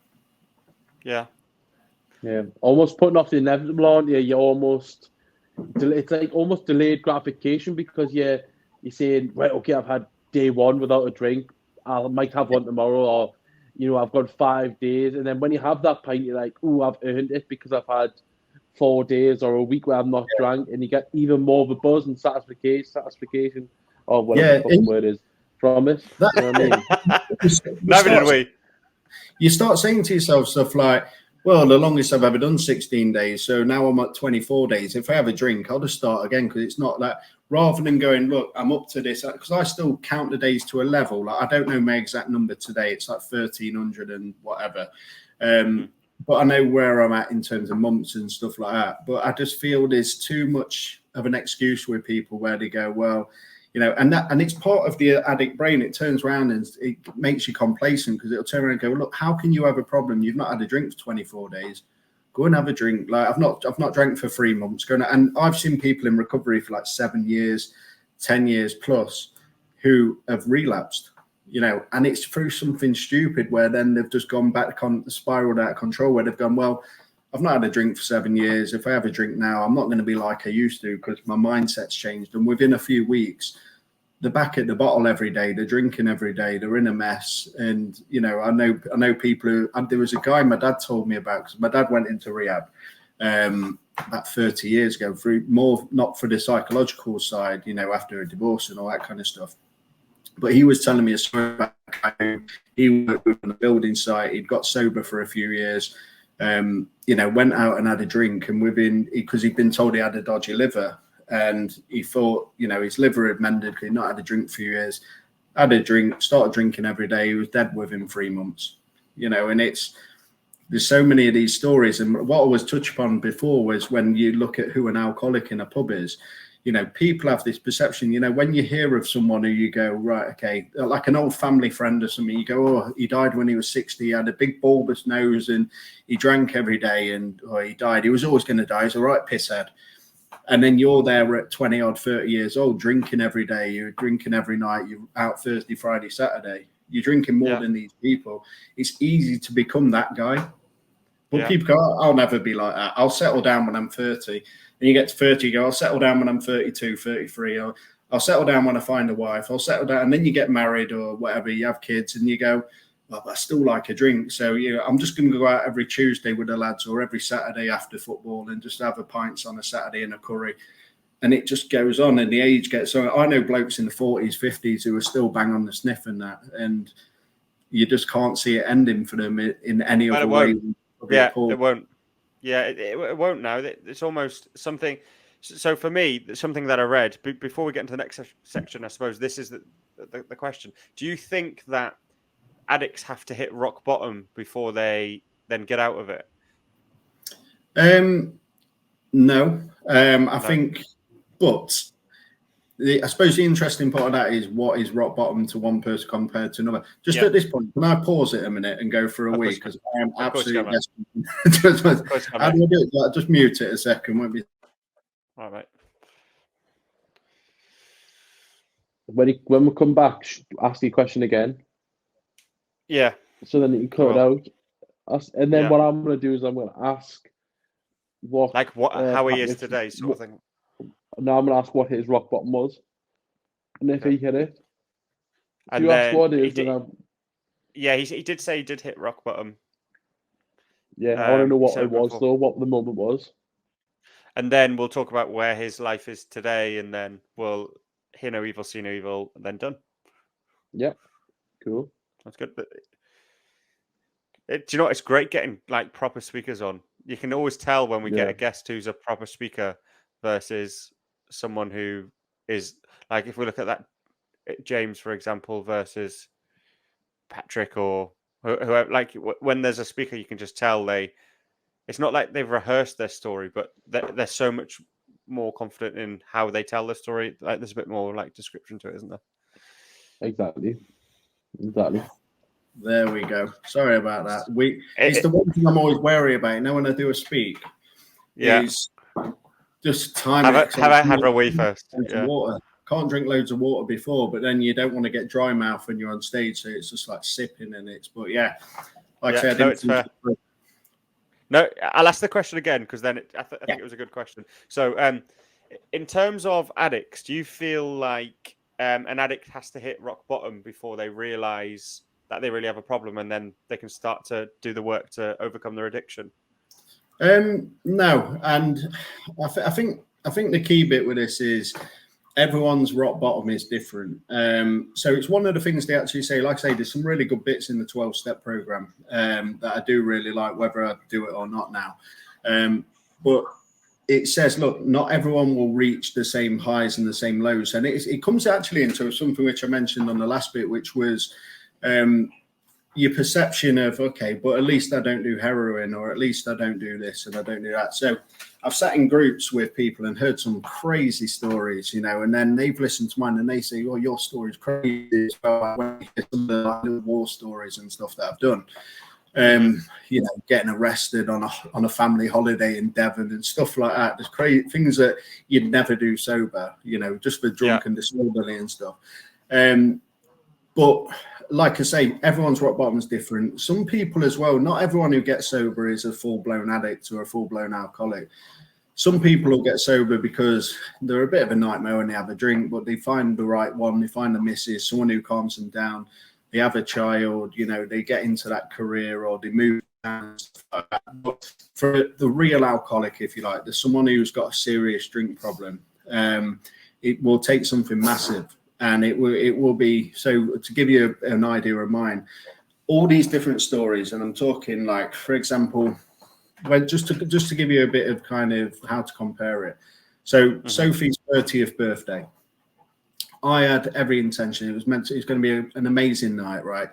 Yeah. Yeah. Almost putting off the inevitable, aren't you? It's like almost delayed gratification, because you're saying, right, okay, I've had day one without a drink. I might have one tomorrow, or I've got 5 days. And then when you have that pint, you're like, oh, I've earned it because I've had 4 days or a week where I've not drank. And you get even more of a buzz and satisfaction, or whatever the fucking word is, from it. You know what I mean? Never did we. You start saying to yourself stuff like, well, the longest I've ever done 16 days. So now I'm at 24 days. If I have a drink, I'll just start again, because it's not that. Rather than going, look, I'm up to this, because I still count the days to a level. Like, I don't know my exact number today. It's like 1,300 and whatever. But I know where I'm at in terms of months and stuff like that. But I just feel there's too much of an excuse with people where they go, well, and it's part of the addict brain. It turns around and it makes you complacent, because it'll turn around and go, look, how can you have a problem? You've not had a drink for 24 days. Go and have a drink. Like, I've not drank for 3 months. And I've seen people in recovery for like 7 years, 10 years plus, who have relapsed, and it's through something stupid where then they've just gone back spiraled out of control, where they've gone, well, I've not had a drink for 7 years. If I have a drink now, I'm not going to be like I used to, because my mindset's changed. And within a few weeks, they're back at the bottle every day. They're drinking every day. They're in a mess. And, I know people who, and there was a guy my dad told me about, because my dad went into rehab about 30 years ago, not for the psychological side, after a divorce and all that kind of stuff. But he was telling me a story about how he worked on a building site. He'd got sober for a few years, went out and had a drink, and because he'd been told he had a dodgy liver, and he thought, his liver had mended because he'd not had a drink for a few years, had a drink, started drinking every day. He was dead within 3 months, and there's so many of these stories. And what I was touched upon before was, when you look at who an alcoholic in a pub is, people have this perception, when you hear of someone who you go, right, okay, like an old family friend or something, you go, oh, he died when he was 60, he had a big bulbous nose and he drank every day, and he died. He was always going to die. He's a right pisshead. And then you're there at 20 odd, 30 years old, drinking every day. You're drinking every night. You're out Thursday, Friday, Saturday. You're drinking more than these people. It's easy to become that guy. But people go, I'll never be like that. I'll settle down when I'm 30. And you get to 30, you go, I'll settle down when I'm 32, 33. I'll settle down when I find a wife. I'll settle down. And then you get married or whatever. You have kids and you go, well, I still like a drink. So, I'm just going to go out every Tuesday with the lads, or every Saturday after football, and just have a pints on a Saturday and a curry. And it just goes on, and the age gets on. I know blokes in the 40s, 50s who are still bang on the sniff and that. And you just can't see it ending for them in any other way. Yeah, it won't. Yeah, it won't now. It's almost something. So for me, something that I read, before we get into the next section, I suppose this is the question. Do you think that addicts have to hit rock bottom before they then get out of it? No. I think, but I suppose the interesting part of that is, what is rock bottom to one person compared to another? Just at this point, can I pause it a minute and go for a week? Because I am absolutely desperate. How do I do it? Just mute it a second. Won't be. All right. When we come back, ask your question again. Yeah. So then you can cut it out. And then what I'm going to do is I'm going to ask how he is today, sort of thing. No, I'm going to ask what his rock bottom was, and if he hit it. And you ask what it is, he did say he did hit rock bottom. Yeah, I want to know what it was, though, what the moment was. And then we'll talk about where his life is today, and then we'll hear no evil, see no evil, and then done. Yeah, cool. That's good. But do you know what? It's great getting like proper speakers on. You can always tell when we get a guest who's a proper speaker versus someone who is like, if we look at that James, for example, versus Patrick or whoever, like when there's a speaker, you can just tell it's not like they've rehearsed their story, but they're so much more confident in how they tell the story. Like there's a bit more like description to it, isn't there? Exactly. There we go. Sorry about that. It's the one thing I'm always wary about. You know, when I do a speak, is just time. Have a wee first. Water. Can't drink loads of water before, but then you don't want to get dry mouth when you're on stage, so it's just like sipping and but I said, no, it's fair. No, I'll ask the question again because then I think it was a good question. So, in terms of addicts, do you feel like an addict has to hit rock bottom before they realise that they really have a problem, and then they can start to do the work to overcome their addiction? No, and I think the key bit with this is everyone's rock bottom is different. So it's one of the things they actually say. Like I say, there's some really good bits in the 12-step program that I do really like, whether I do it or not now. But it says, look, not everyone will reach the same highs and the same lows. And it comes actually into something which I mentioned on the last bit, which was your perception of, okay, but at least I don't do heroin, or at least I don't do this and I don't do that. So I've sat in groups with people and heard some crazy stories, and then they've listened to mine and they say, oh, your story's crazy. So when you hear some of the little war stories and stuff that I've done, getting arrested on a family holiday in Devon and stuff like that. There's crazy things that you'd never do sober, just for drunk and disorderly and stuff. But like I say, everyone's rock bottom is different. Some people as well, not everyone who gets sober is a full-blown addict or a full-blown alcoholic. Some people will get sober because they're a bit of a nightmare when they have a drink, but they find the right one, they find the missus, someone who calms them down. They have a child, they get into that career, or they move down and stuff like that. But for the real alcoholic, if you like, there's someone who's got a serious drink problem. It will take something massive. And it will be, so to give you an idea of mine, all these different stories, and I'm talking like, for example, just to give you a bit of kind of how to compare it. So Sophie's 30th birthday, I had every intention. It was going to be an amazing night, right?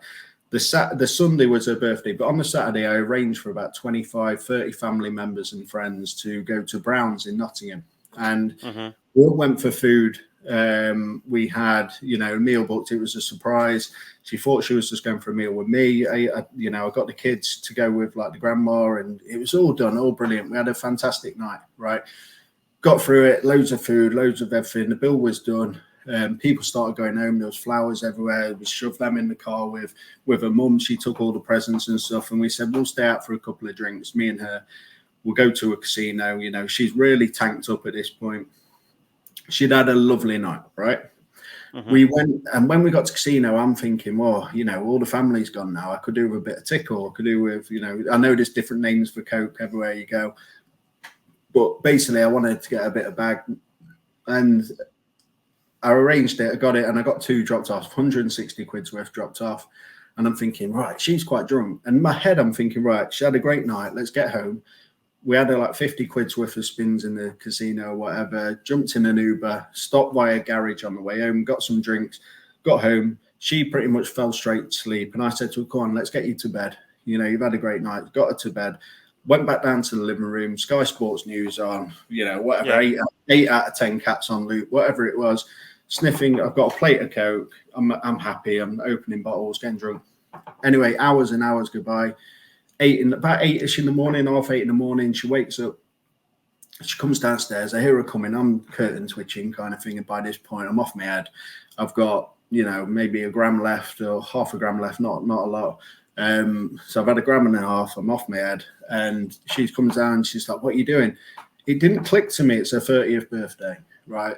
The Sunday was her birthday, but on the Saturday, I arranged for about 25, 30 family members and friends to go to Brown's in Nottingham. And we all went for food. We had, a meal booked. It was a surprise. She thought she was just going for a meal with me. I got the kids to go with like the grandma, and it was all done, all brilliant. We had a fantastic night, right? Got through it, loads of food, loads of everything. The bill was done. People started going home. There was flowers everywhere. We shoved them in the car with her mum. She took all the presents and stuff, and we said we'll stay out for a couple of drinks. Me and her, we'll go to a casino. She's really tanked up at this point. She'd had a lovely night, right? We went, and when we got to casino, I'm thinking, well, all the family's gone now. I could do with a bit of tickle. I could do with, I know there's different names for Coke everywhere you go. But basically, I wanted to get a bit of bag. And I arranged it. I got it, and I got 2 dropped off, 160 quid's worth dropped off. And I'm thinking, right, she's quite drunk. And in my head, I'm thinking, right, she had a great night. Let's get home. We had like 50 quid's worth of spins in the casino or whatever, jumped in an Uber, stopped by a garage on the way home, got some drinks, got home. She pretty much fell straight to sleep. And I said to her, come on, let's get you to bed. You've had a great night. Got her to bed. Went back down to the living room, Sky Sports News on, whatever, 8 out of 10 cats on loop, whatever it was. Sniffing, I've got a plate of Coke. I'm happy. I'm opening bottles, getting drunk. Anyway, hours and hours go by. About 8ish in the morning, half 8 in the morning, she wakes up. She comes downstairs. I hear her coming. I'm curtain twitching kind of thing. And by this point, I'm off my head. I've got, maybe a gram left or half a gram left, not a lot. So I've had a gram and a half. I'm off my head. And she comes down. She's like, what are you doing? It didn't click to me. It's her 30th birthday, right?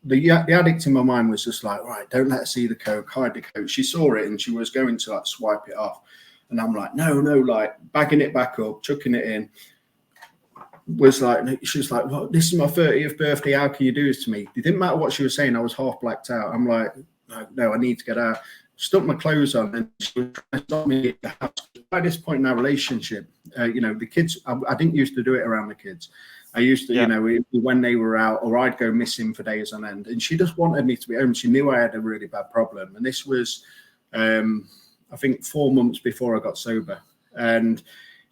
The addict in my mind was just like, right, don't let her see the Coke, hide the Coke. She saw it and she was going to like swipe it off. And I'm like, no, like bagging it back up, chucking it in. She was like, well, this is my 30th birthday. How can you do this to me? It didn't matter what she was saying. I was half blacked out. I'm like, no, I need to get out. stuck my clothes on, and she was trying to stop me at the house. By this point in our relationship, the kids, I didn't used to do it around the kids. I used to, when they were out, or I'd go missing for days on end, and she just wanted me to be home. She knew I had a really bad problem, and this was, I think, 4 months before I got sober, and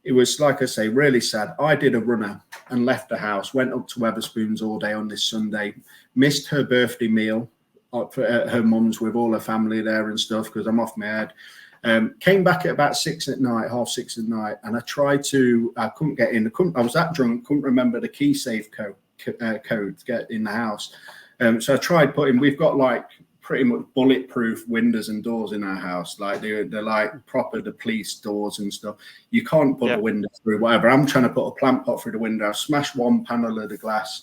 it was, like I say, really sad. I did a runner and left the house, went up to Wetherspoons all day on this Sunday, missed her birthday meal at her mum's with all her family there and stuff because I'm off my head. Came back at about 6 at night, 6:30 at night, and I couldn't get in. I was that drunk, couldn't remember the key safe code to get in the house. So I tried we've got like pretty much bulletproof windows and doors in our house. Like they're like proper, the police doors and stuff. You can't put the window through, whatever. I'm trying to put a plant pot through the window. I smashed one panel of the glass,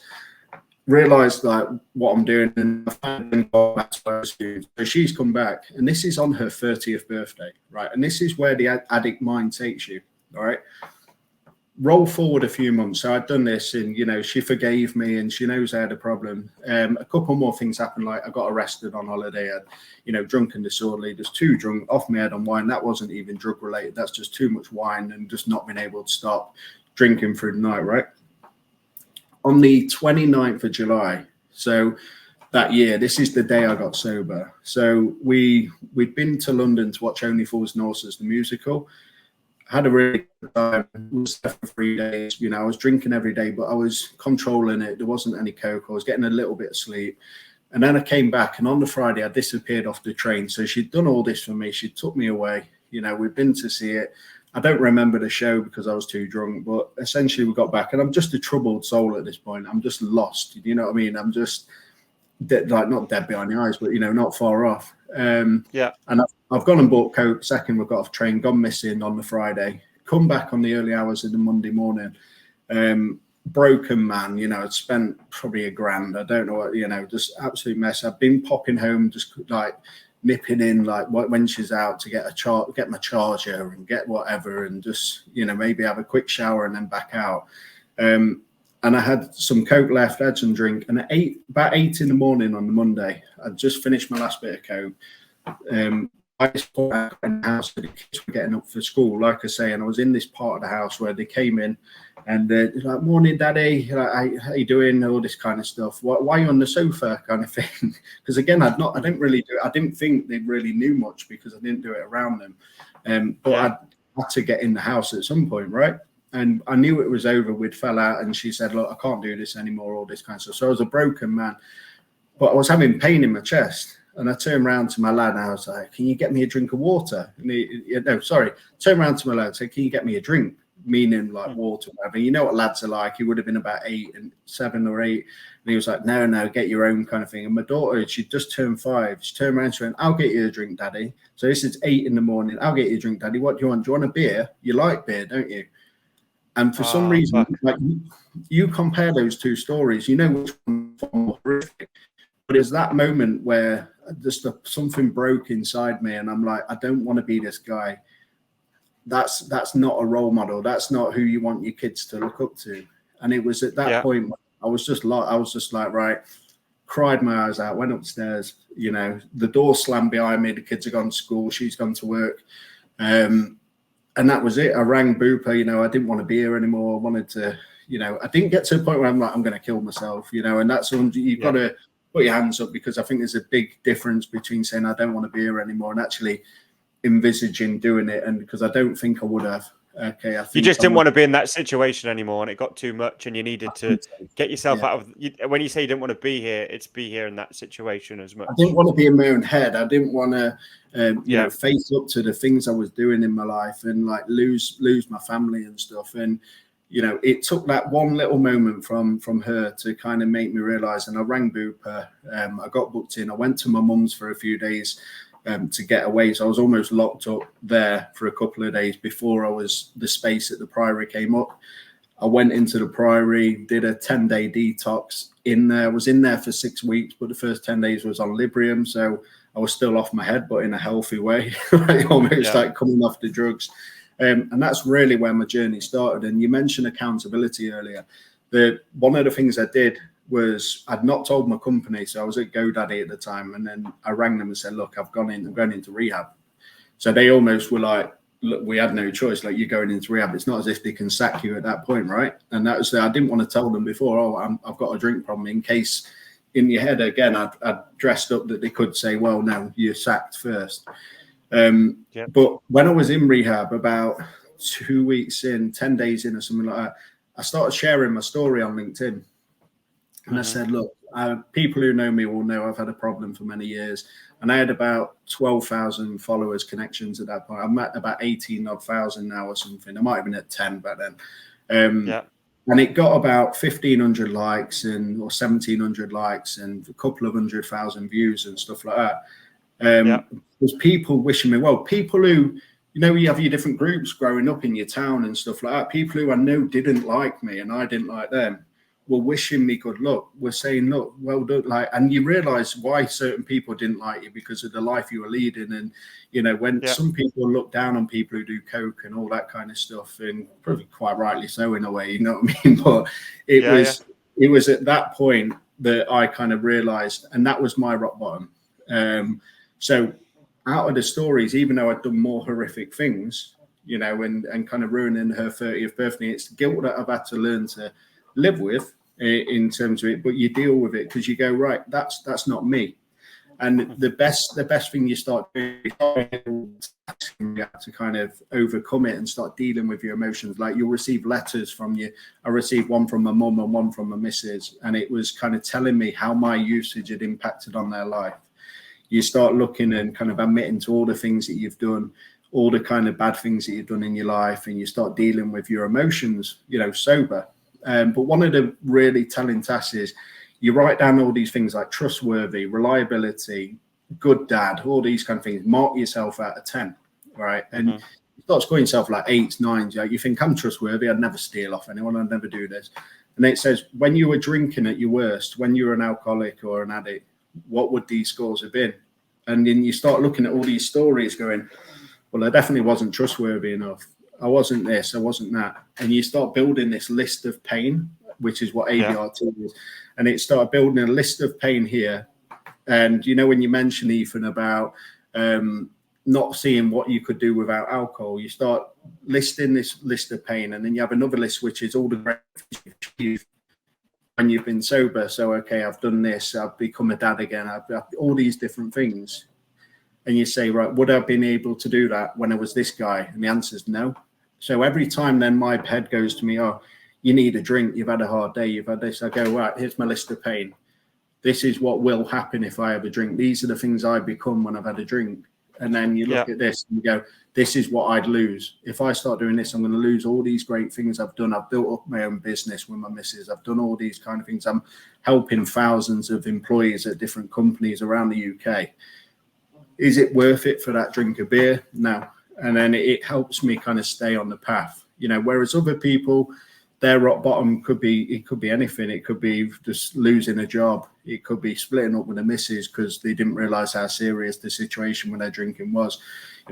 realized like what I'm doing, and I finally got back to her. So she's come back, and this is on her 30th birthday, right? And this is where the addict mind takes you, all right? Roll forward a few months. So I'd done this, and she forgave me, and she knows I had a problem. A couple more things happened, like I got arrested on holiday. I'd drunk and disorderly, just too drunk, off my head on wine. That wasn't even drug related. That's just too much wine and just not being able to stop drinking through the night, right? On the 29th of July, so that year, this is the day I got sober. So we'd been to London to watch Only Fools and Horses, the musical. Had a really good time. Was there for 3 days. I was drinking every day, but I was controlling it. There wasn't any coke. I was getting a little bit of sleep. And then I came back, and on the Friday, I disappeared off the train. So she'd done all this for me. She took me away. We'd been to see it. I don't remember the show because I was too drunk, but essentially we got back, and I'm just a troubled soul at this point. I'm just lost. You know what I mean? I'm just not dead behind the eyes, but not far off. And I've gone and bought coke. Second, we got off train, gone missing on the Friday, come back on the early hours of the Monday morning. Broken man, I'd spent probably $1,000. I don't know what, just absolute mess. I've been popping home, just like nipping in like when she's out to get my charger and get whatever, and just maybe have a quick shower and then back out. And I had some coke left, had some drink, and at about 8 in the morning on the Monday, I'd just finished my last bit of coke. I just put out in the house, the kids were getting up for school, like I say, and I was in this part of the house where they came in, and like, "Morning, Daddy. Like, how you doing?" All this kind of stuff. Why are you on the sofa, kind of thing? Because again, I didn't really do it. I didn't think they really knew much because I didn't do it around them. But I had to get in the house at some point, right? And I knew it was over. We'd fell out, and she said, "Look, I can't do this anymore." All this kind of stuff. So I was a broken man, but I was having pain in my chest. And I turned around to my lad and I was like, "Can you get me a drink of water?" And Turned around to my lad and said, "Can you get me a drink?" Meaning like water, whatever. You know what lads are like. He would have been about 7 or 8. And he was like, no, get your own kind of thing. And my daughter, she just turned 5. She turned around and went, "I'll get you a drink, Daddy." So this is 8 in the morning. "I'll get you a drink, Daddy. What do you want? Do you want a beer? You like beer, don't you?" And for some reason, like you compare those two stories, which one's more horrific. But it's that moment where just something broke inside me, and I'm like, I don't want to be this guy. That's not a role model. That's not who you want your kids to look up to. And it was at that point I was just like, right, cried my eyes out, went upstairs. The door slammed behind me. The kids have gone to school. She's gone to work, and that was it. I rang Booper. I didn't want to be here anymore. I wanted to. I didn't get to a point where I'm like, I'm going to kill myself. And that's when you've got to put your hands up, because I think there's a big difference between saying I don't want to be here anymore and actually envisaging doing it. And because I don't think I would have. Okay, I think you just didn't want to be in that situation anymore, and it got too much, and you needed to get yourself out of. When you say you didn't want to be here, it's be here in that situation as much. I didn't want to be in my own head. I didn't want to, face up to the things I was doing in my life and like lose my family and stuff. And it took that one little moment from her to kind of make me realize. And I rang Booper. I got booked in. I went to my mum's for a few days to get away. So I was almost locked up there for a couple of days before the space at the Priory came up. I went into the Priory, did a 10-day detox in there. I was in there for 6 weeks, but the first 10 days was on Librium. So I was still off my head, but in a healthy way, almost like coming off the drugs. And that's really where my journey started. And you mentioned accountability earlier. One of the things I did was I'd not told my company, so I was at GoDaddy at the time, and then I rang them and said, "Look, I'm going into rehab." So they almost were like, "Look, we had no choice. Like, you're going into rehab. It's not as if they can sack you at that point, right?" And that was I didn't want to tell them before. "Oh, I've got a drink problem," in case in your head again I'd dressed up that they could say, "Well, no, you're sacked first." But when I was in rehab, about 2 weeks in, 10 days in, or something like that, I started sharing my story on LinkedIn. And I said, "Look, people who know me will know I've had a problem for many years." And I had about 12,000 followers, connections at that point. I'm at about 18,000 now or something. I might have been at 10 back then. And it got about 1,500 likes or 1,700 likes and a couple of 100,000 views and stuff like that. There's people wishing me well. People who, you have your different groups growing up in your town and stuff like that. People who I know didn't like me and I didn't like them were wishing me good luck. We're saying, "Look, well done." And you realize why certain people didn't like you because of the life you were leading. And, when some people look down on people who do coke and all that kind of stuff, and probably quite rightly so in a way, you know what I mean? But it was at that point that I kind of realized, and that was my rock bottom. So out of the stories, even though I'd done more horrific things, and kind of ruining her 30th birthday, it's the guilt that I've had to learn to live with in terms of it, but you deal with it because you go, right, that's not me. And the best thing you start doing is to kind of overcome it and start dealing with your emotions. Like, you'll receive letters from you. I received one from my mum and one from my missus, and it was kind of telling me how my usage had impacted on their life. You start looking and kind of admitting to all the things that you've done, all the kind of bad things that you've done in your life, and you start dealing with your emotions, sober. But one of the really telling tasks is you write down all these things like trustworthy, reliability, good dad, all these kind of things. Mark yourself out of 10, right? And you start scoring yourself like 8s, 9s. You think, I'm trustworthy. I'd never steal off anyone. I'd never do this. And it says, when you were drinking at your worst, when you were an alcoholic or an addict, what would these scores have been? And then you start looking at all these stories going, well, I definitely wasn't trustworthy enough. I wasn't this, I wasn't that. And you start building this list of pain, which is what ADRT is. And it started building a list of pain here. And, when you mentioned, Ethan, about not seeing what you could do without alcohol, you start listing this list of pain. And then you have another list, which is all the great things you've achieved when you've been sober. So, okay, I've done this, I've become a dad again, I've all these different things. And you say, right, would I have been able to do that when I was this guy? And the answer is no. So every time then my head goes to me, "Oh, you need a drink, you've had a hard day, you've had this," I go, right, here's my list of pain. This is what will happen if I have a drink. These are the things I become when I've had a drink. And then you look at this and you go, this is what I'd lose. If I start doing this, I'm going to lose all these great things I've done. I've built up my own business with my missus. I've done all these kind of things. I'm helping thousands of employees at different companies around the UK. Is it worth it for that drink of beer? No. And then it helps me kind of stay on the path, whereas other people, their rock bottom could be anything. It could be just losing a job. It could be splitting up with a missus because they didn't realize how serious the situation when they're drinking was.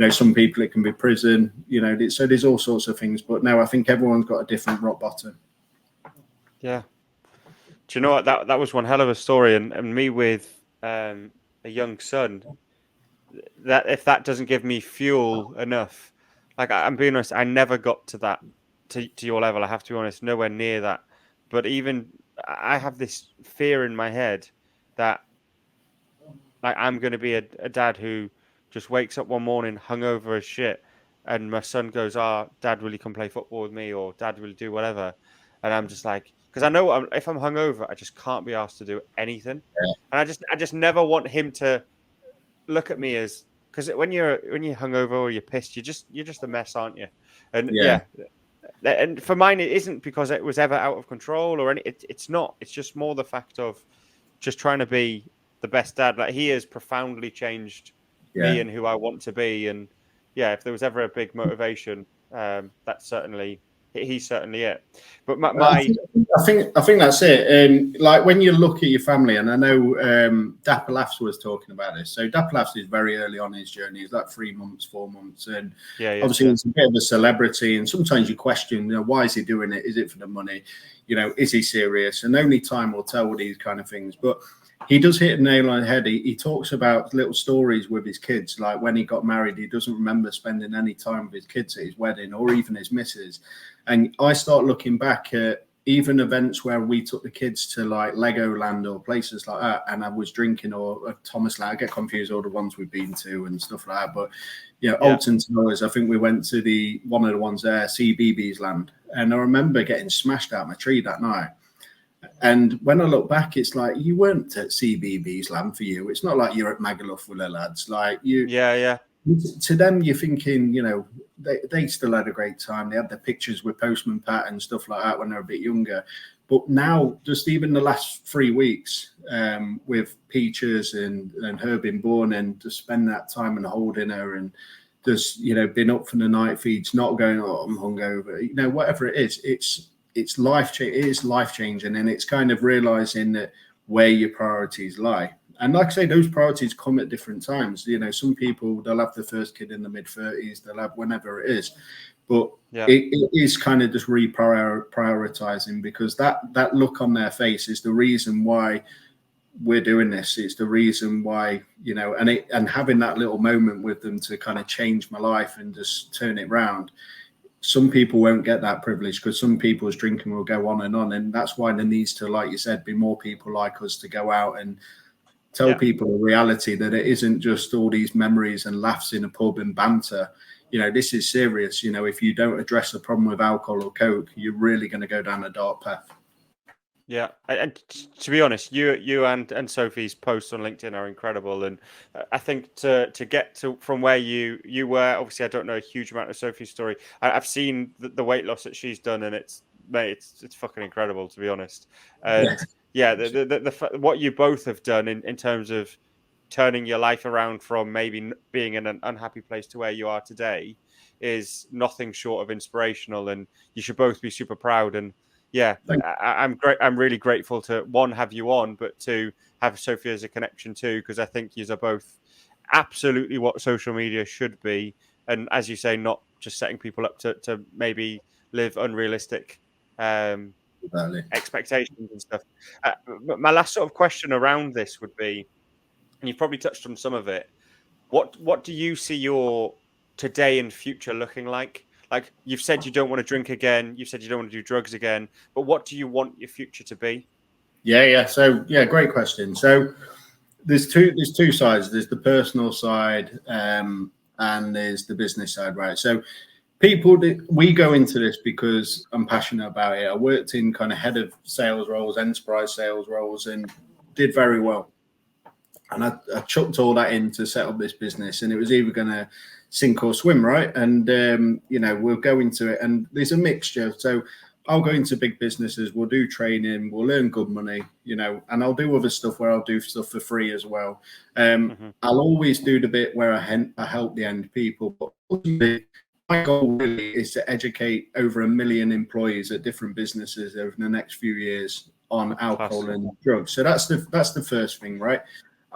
Some people, it can be prison, so there's all sorts of things. But no, I think everyone's got a different rock bottom. Yeah. Do you know what? That was one hell of a story. And me with a young son, that if that doesn't give me fuel enough, like I'm being honest, I never got to that, to your level. I have to be honest, nowhere near that. But even I have this fear in my head that, like, I'm going to be a dad who just wakes up one morning hungover as shit, and my son goes, "Dad, will you come play football with me?" or "Dad, will you do whatever?" And I'm just like, because I know if I'm hungover, I just can't be asked to do anything, and I just never want him to look at me as, because when you're hungover or you're pissed, you're just a mess, aren't you? And and for mine, it isn't because it was ever out of control or any. It's not. It's just more the fact of just trying to be the best dad. Like, he has profoundly changed me and who I want to be. And if there was ever a big motivation, that's certainly he's certainly it. But I think that's it. Like when you look at your family, and I know Dapper Laughs was talking about this. So Dapper Laughs is very early on in his journey. He's like 3 months, 4 months, and obviously he's a bit of a celebrity. And sometimes you question, why is he doing it? Is it for the money? Is he serious? And only time will tell with these kind of things. But he does hit a nail on the head. He talks about little stories with his kids. Like when he got married, he doesn't remember spending any time with his kids at his wedding or even his missus. And I start looking back at even events where we took the kids to like Legoland or places like that, and I was drinking, or Thomas Land. I get confused all the ones we've been to and stuff like that. But Alton Towers, I think we went to one of the ones there, CBeebies Land, and I remember getting smashed out my tree that night. And when I look back, it's like you weren't at CBeebies Land for you. It's not like you're at Magaluf with the lads. Like you, to them, you're thinking, they still had a great time. They had their pictures with Postman Pat and stuff like that when they were a bit younger. But now, just even the last 3 weeks with Peaches and her being born, and to spend that time and holding her, and just been up for the night feeds, not going, I'm hungover, whatever it is, it's life. It is life changing, and it's kind of realizing that where your priorities lie. And like I say, those priorities come at different times. Some people, they'll have the first kid in the mid-30s, they'll have whenever it is. But it is kind of just prioritizing, because that look on their face is the reason why we're doing this. It's the reason why, and having that little moment with them to kind of change my life and just turn it round. Some people won't get that privilege, because some people's drinking will go on. And that's why there needs to, like you said, be more people like us to go out and tell people the reality, that it isn't just all these memories and laughs in a pub and banter. This is serious. If you don't address the problem with alcohol or coke, you're really going to go down a dark path. Yeah, and to be honest, you and Sophie's posts on LinkedIn are incredible, and I think to get to from where you were, obviously I don't know a huge amount of Sophie's story. I've seen the weight loss that she's done, and it's fucking incredible, to be honest. And the what you both have done in terms of turning your life around from maybe being in an unhappy place to where you are today is nothing short of inspirational, and you should both be super proud. And I'm great. I'm really grateful to, one, have you on, but two, have Sophie as a connection too, because I think you are both absolutely what social media should be, and as you say, not just setting people up to maybe live unrealistic expectations and stuff. But my last sort of question around this would be, and you've probably touched on some of it, what do you see your today and future looking like? Like, you've said you don't want to drink again, you've said you don't want to do drugs again, but what do you want your future to be? So great question. So there's two sides. There's the personal side and there's the business side, right? So we go into this because I'm passionate about it. I worked in kind of head of sales roles, enterprise sales roles, and did very well. And I chucked all that in to set up this business, and it was either going to sink or swim, right? And we'll go into it, and there's a mixture. So I'll go into big businesses, we'll do training, we'll earn good money, and I'll do other stuff where I'll do stuff for free as well. I'll always do the bit where I help the end people, but ultimately, my goal really is to educate over 1 million employees at different businesses over the next few years on alcohol and drugs. So that's the first thing, right?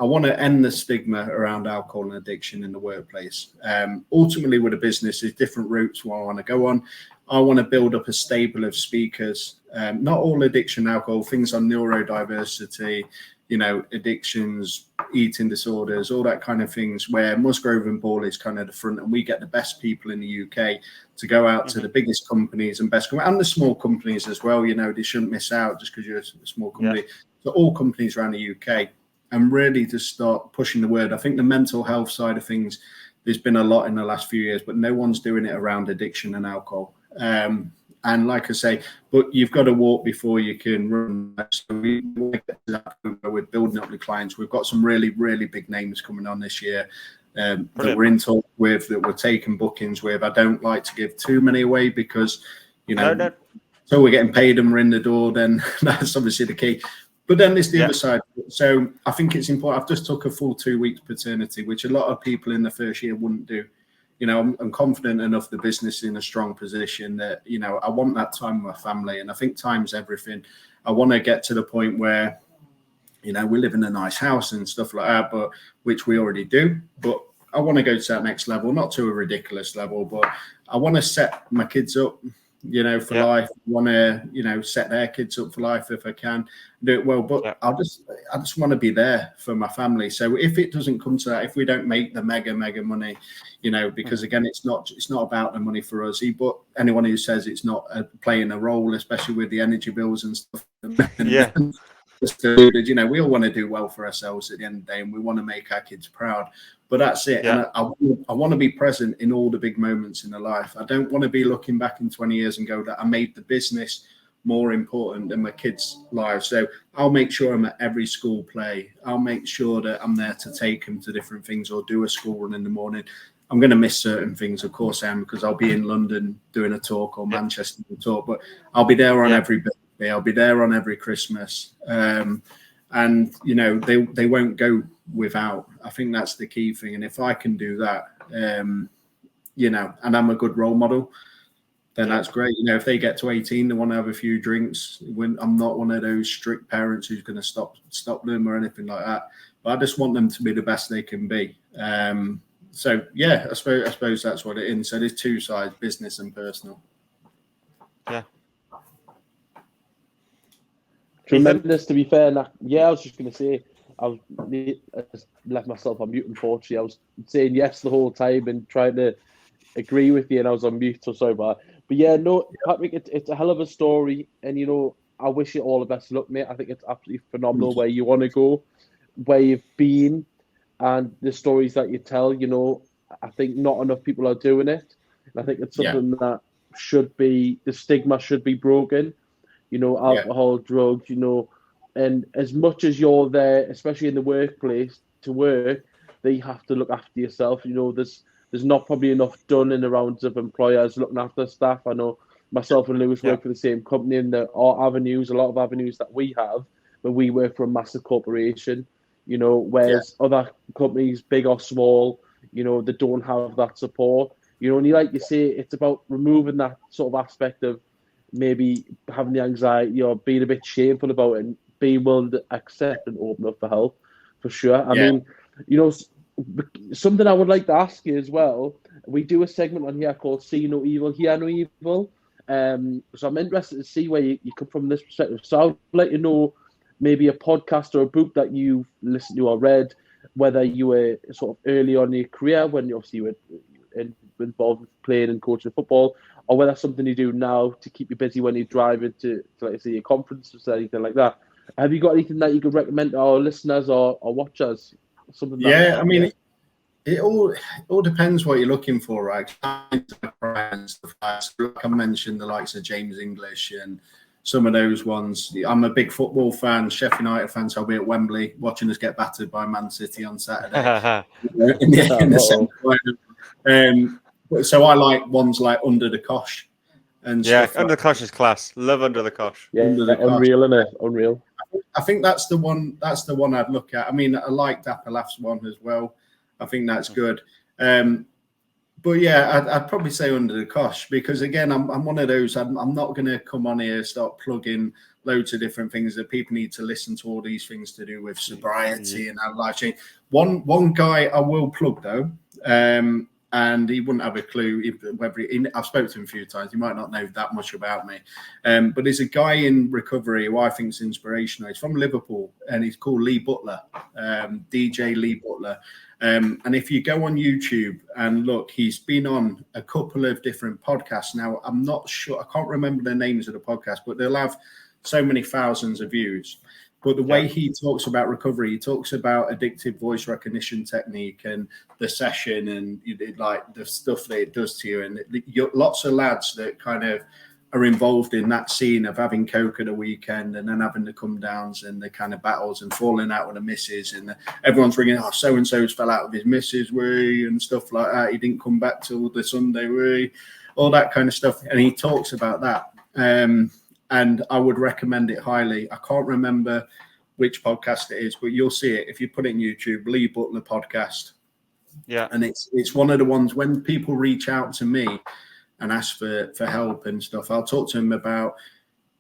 I want to end the stigma around alcohol and addiction in the workplace. Ultimately, with a business, there's different routes where I want to go on. I want to build up a stable of speakers, not all addiction, alcohol, things on neurodiversity, addictions, eating disorders, all that kind of things, where Musgrove and Ball is kind of the front, and we get the best people in the UK to go out to the biggest companies and and the small companies as well. They shouldn't miss out just because you're a small company. So all companies around the UK, and really just start pushing the word. I think the mental health side of things, there's been a lot in the last few years, but no one's doing it around addiction and alcohol. And like I say, but you've got to walk before you can run. So we're building up the clients. We've got some really, really big names coming on this year that we're in talk with, that we're taking bookings with. I don't like to give too many away because, so we're getting paid and we're in the door, then that's obviously the key. But then there's the other side. So I think it's important. I've just took a full 2 weeks paternity, which a lot of people in the first year wouldn't do. I'm confident enough the business is in a strong position that, I want that time with my family. And I think time's everything. I want to get to the point where, we live in a nice house and stuff like that, but which we already do. But I want to go to that next level, not to a ridiculous level, but I want to set my kids up, for life. I want to, set their kids up for life if I can do it well. But I just want to be there for my family. So if it doesn't come to that, if we don't make the mega money, because again, it's not about the money for us. But anyone who says it's not playing a role, especially with the energy bills and stuff, we all want to do well for ourselves at the end of the day, and we want to make our kids proud. But that's it. Yeah. And I want to be present in all the big moments in their life. I don't want to be looking back in 20 years and go that I made the business more important than my kids' lives. So I'll make sure I'm at every school play. I'll make sure that I'm there to take them to different things or do a school run in the morning. I'm going to miss certain things, of course I am, because I'll be in London doing a talk or Manchester doing a talk, but I'll be there on every birthday. I'll be there on every Christmas. And, they won't go without. I think that's the key thing. And if I can do that, and I'm a good role model, then that's great. If they get to 18, they want to have a few drinks. I'm not one of those strict parents who's going to stop them or anything like that. But I just want them to be the best they can be. So, I suppose that's what it is. So there's two sides, business and personal. Yeah. Tremendous, to be fair. I was just going to say, I just left myself on mute, unfortunately. I was saying yes the whole time and trying to agree with you, and I was on mute, so sorry about that. But Patrick, it's a hell of a story, and, I wish you all the best of luck, mate. I think it's absolutely phenomenal where you want to go, where you've been, and the stories that you tell. I think not enough people are doing it. And I think it's something that the stigma should be broken. Alcohol, drugs, and as much as you're there, especially in the workplace, to work, that you have to look after yourself. There's not probably enough done in the rounds of employers looking after staff. I know myself and Lewis work for the same company, and there are a lot of avenues that we have, but we work for a massive corporation, whereas other companies, big or small, they don't have that support. And like you say, it's about removing that sort of aspect of maybe having the anxiety or being a bit shameful about it and being willing to accept and open up for help, for sure. I mean, something I would like to ask you as well, we do a segment on here called See No Evil, Hear No Evil. So I'm interested to see where you come from this perspective. So I'd like to know maybe a podcast or a book that you've listened to or read, whether you were sort of early on in your career when obviously you were involved with playing and coaching football, or whether that's something you do now to keep you busy when you're driving to like say, your conferences or anything like that. Have you got anything that you could recommend to our listeners or watchers? Something I mean, it all depends what you're looking for, right? Like I mentioned, the likes of James English and some of those ones. I'm a big football fan, Sheffield United fan, so I'll be at Wembley watching us get battered by Man City on Saturday. in the semi-final. So I like ones like Under the Cosh. And Under the Cosh is class. Love Under the Cosh. Yeah, unreal, isn't it? Unreal. I think that's the one. That's the one I'd look at. I mean, I like Appalach's one as well. I think that's good. But I'd probably say Under the Cosh because again, I'm one of those. I'm not going to come on here and start plugging loads of different things that people need to listen to. All these things to do with sobriety and life change. One guy I will plug though. And he wouldn't have a clue whether I've spoken to him a few times. He might not know that much about me. But there's a guy in recovery who I think is inspirational. He's from Liverpool and he's called Lee Butler, DJ Lee Butler. And if you go on YouTube and look, he's been on a couple of different podcasts. Now, I'm not sure, I can't remember the names of the podcast, but they'll have so many thousands of views. But the way he talks about recovery, he talks about addictive voice recognition technique and the session and like the stuff that it does to you. And lots of lads that kind of are involved in that scene of having coke at a weekend and then having the come downs and the kind of battles and falling out with the missus. And everyone's ringing, so-and-so's fell out with his missus, and stuff like that. He didn't come back till the Sunday, all that kind of stuff. And he talks about that. And I would recommend it highly. I can't remember which podcast it is, but you'll see it. If you put it in YouTube, Lee Butler podcast, Yeah. And it's one of the ones when people reach out to me and ask for help and stuff, I'll talk to them about,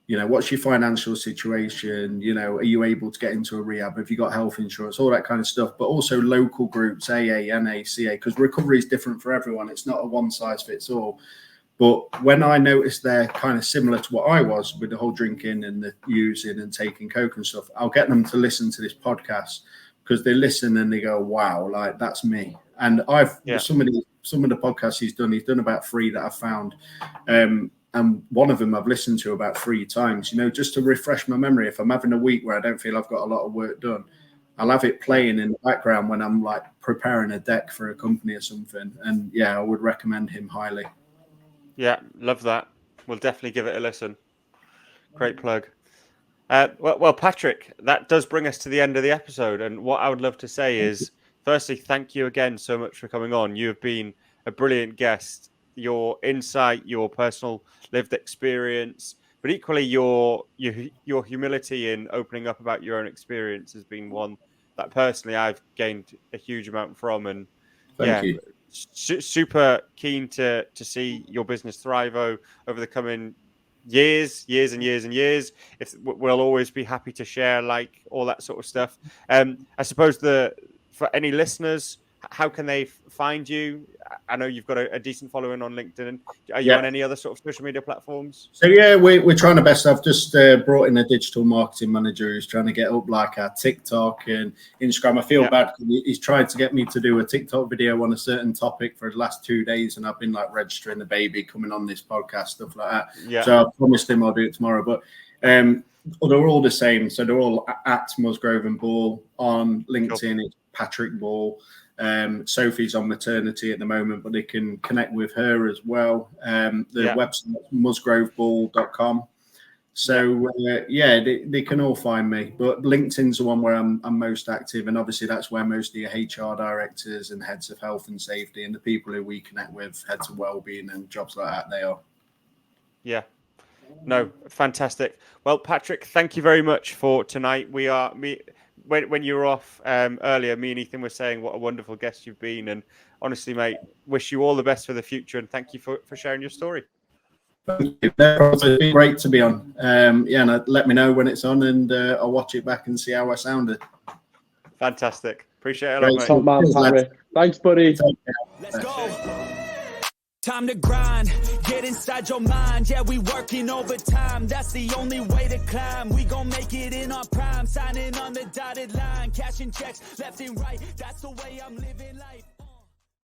what's your financial situation? Are you able to get into a rehab? Have you got health insurance? All that kind of stuff. But also local groups, AA, NA, CA, because recovery is different for everyone. It's not a one size fits all. But when I notice they're kind of similar to what I was with the whole drinking and the using and taking coke and stuff, I'll get them to listen to this podcast, because they listen and they go, wow, like that's me. And some of the podcasts he's done about 3 that I've found. And one of them I've listened to about 3 times, just to refresh my memory. If I'm having a week where I don't feel I've got a lot of work done, I'll have it playing in the background when I'm like preparing a deck for a company or something. And yeah, I would recommend him highly. Yeah, love that. We'll definitely give it a listen. Great plug. Well, Patrick, that does bring us to the end of the episode. And what I would love to say is, firstly, thank you again so much for coming on. You have been a brilliant guest. Your insight, your personal lived experience, but equally your humility in opening up about your own experience has been one that personally I've gained a huge amount from. And Thank you. Super keen to see your business thrive over the coming years. If we'll always be happy to share like all that sort of stuff. I suppose for any listeners, how can they find you? I know you've got a decent following on LinkedIn. Are you on any other sort of social media platforms? So yeah, we're trying our best. I've just brought in a digital marketing manager who's trying to get up like our TikTok and Instagram. I feel bad because he's tried to get me to do a TikTok video on a certain topic for the last 2 days, and I've been like registering the baby, coming on this podcast, stuff like that. Yeah. So I promised him I'll do it tomorrow. But they're all the same. So they're all at Musgrove and Ball. On LinkedIn, it's Patrick Ball. Sophie's on maternity at the moment, but they can connect with her as well. The website musgroveball.com. So they can all find me. But LinkedIn's the one where I'm most active, and obviously that's where most of your HR directors and heads of health and safety and the people who we connect with, heads of wellbeing and jobs like that, they are. Yeah. No, fantastic. Well, Patrick, thank you very much for tonight. When you were off earlier, me and Ethan were saying what a wonderful guest you've been. And honestly, mate, wish you all the best for the future. And thank you for sharing your story. Thank you. It's been great to be on. And let me know when it's on, and I'll watch it back and see how I sounded. Fantastic. Appreciate it a lot, mate. Top man, Patrick. Thanks, buddy. Let's go. Time to grind, get inside your mind. Yeah, we working overtime. That's the only way to climb. We gon' make it in our prime. Signing on the dotted line, cashing checks left and right. That's the way I'm living life.